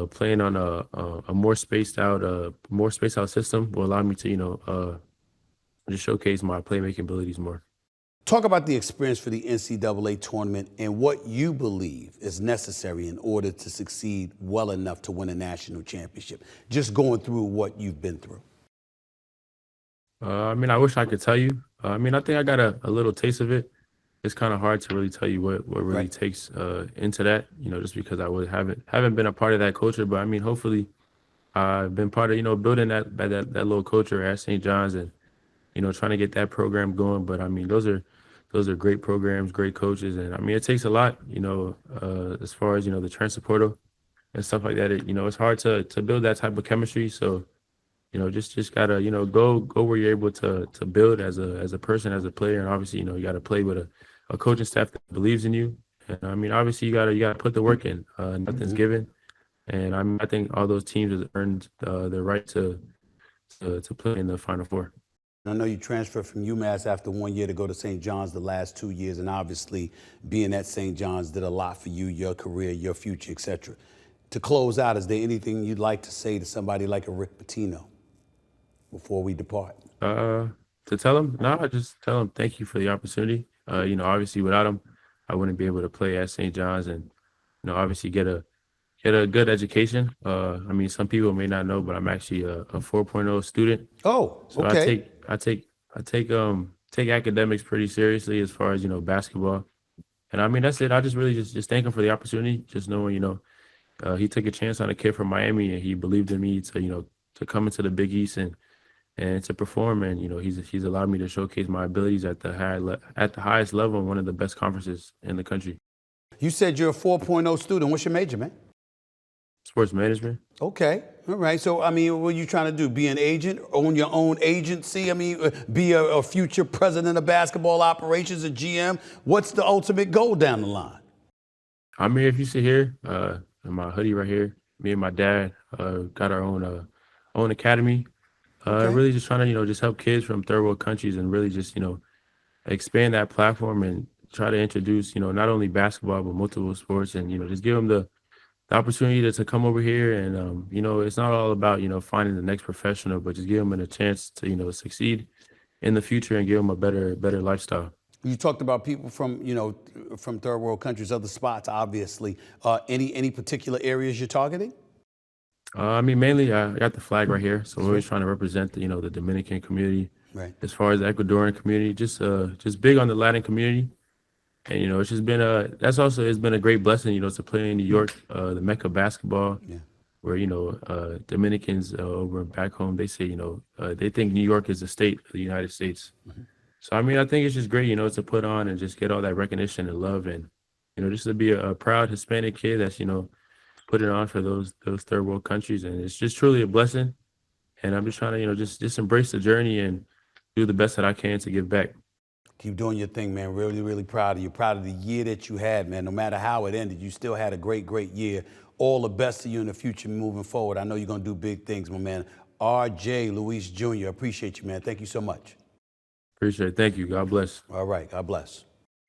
playing on a more spaced out system will allow me to, you know, just showcase my playmaking abilities more. Talk about the experience for the NCAA tournament and what you believe is necessary in order to succeed well enough to win a national championship. Just going through what you've been through. I mean, I wish I could tell you. I mean, I think I got a little taste of it. It's kind of hard to really tell you what really Right. takes into that, you know, just because haven't been a part of that culture. But I mean, hopefully, I've been part of, you know, building that little culture at St. John's and, you know, trying to get that program going. But I mean, those are great programs, great coaches, and I mean, it takes a lot, you know, as far as, you know, the transfer portal and stuff like that. You know, it's hard to build that type of chemistry. So, you know, just gotta, you know, go where you're able to build as a person, as a player, and obviously, you know, you got to play with a coaching staff that believes in you. And I mean, obviously, you gotta put the work in. Nothing's given, and I mean, I think all those teams have earned the right to play in the Final Four. I know you transferred from UMass after 1 year to go to St. John's the last 2 years, and obviously being at St. John's did a lot for you, your career, your future, etc. To close out, is there anything you'd like to say to somebody like a Rick Pitino before we depart? To tell him, no, I just tell him thank you for the opportunity. You know, obviously without him, I wouldn't be able to play at St. John's and, you know, obviously get a good education. I mean, some people may not know, but I'm actually a 4.0 student. Oh, So okay. I take academics pretty seriously as far as, you know, basketball. And I mean, that's it. I just really just thank him for the opportunity. Just knowing, you know, he took a chance on a kid from Miami and he believed in me to, you know, to come into the Big East and to perform. And, you know, he's allowed me to showcase my abilities at the highest level in one of the best conferences in the country. You said you're a 4.0 student. What's your major, man? Sports management. Okay. All right. So, I mean, what are you trying to do? Be an agent? Own your own agency? I mean, be a future president of basketball operations, a GM? What's the ultimate goal down the line? I'm here. If you sit here, in my hoodie right here, me and my dad got our own academy. Okay. Really just trying to, you know, just help kids from third world countries and really just, you know, expand that platform and try to introduce, you know, not only basketball, but multiple sports and, you know, just give them the opportunity to come over here. And, you know, it's not all about, you know, finding the next professional, but just give them a chance to, you know, succeed in the future and give them a better lifestyle. You talked about people from, you know, from third world countries, other spots, obviously. Any particular areas you're targeting? I mean, mainly I got the flag right here. So I'm always trying to represent the, you know, the Dominican community. Right. As far as the Ecuadorian community, just big on the Latin community. And, you know, it's just been it's been a great blessing, you know, to play in New York, the Mecca of basketball, Yeah. where, you know, Dominicans over back home, they say, you know, they think New York is the state of the United States. So, I mean, I think it's just great, you know, to put on and just get all that recognition and love and, you know, just to be a proud Hispanic kid that's, you know, put it on for those third world countries. And it's just truly a blessing. And I'm just trying to, you know, just embrace the journey and do the best that I can to give back. Keep doing your thing, man. Really, really proud of you. Proud of the year that you had, man. No matter how it ended, you still had a great, great year. All the best to you in the future moving forward. I know you're going to do big things, my man. R.J. Luis Jr., appreciate you, man. Thank you so much. Appreciate it. Thank you. God bless. All right. God bless.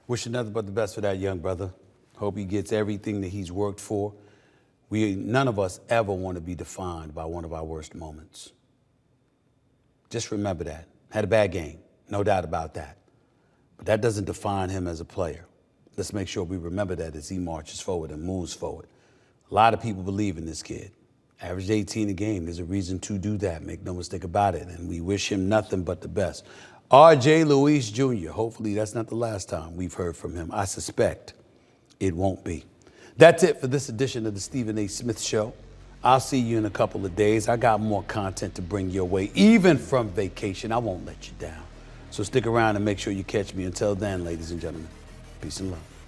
Wishing nothing but the best for that young brother. Hope he gets everything that he's worked for. None of us ever want to be defined by one of our worst moments. Just remember that. Had a bad game. No doubt about that. But that doesn't define him as a player. Let's make sure we remember that as he marches forward and moves forward. A lot of people believe in this kid. Averaged 18 a game. There's a reason to do that. Make no mistake about it. And we wish him nothing but the best. R.J. Luis Jr., hopefully that's not the last time we've heard from him. I suspect it won't be. That's it for this edition of the Stephen A. Smith Show. I'll see you in a couple of days. I got more content to bring your way, even from vacation. I won't let you down. So stick around and make sure you catch me. Until then, ladies and gentlemen, peace and love.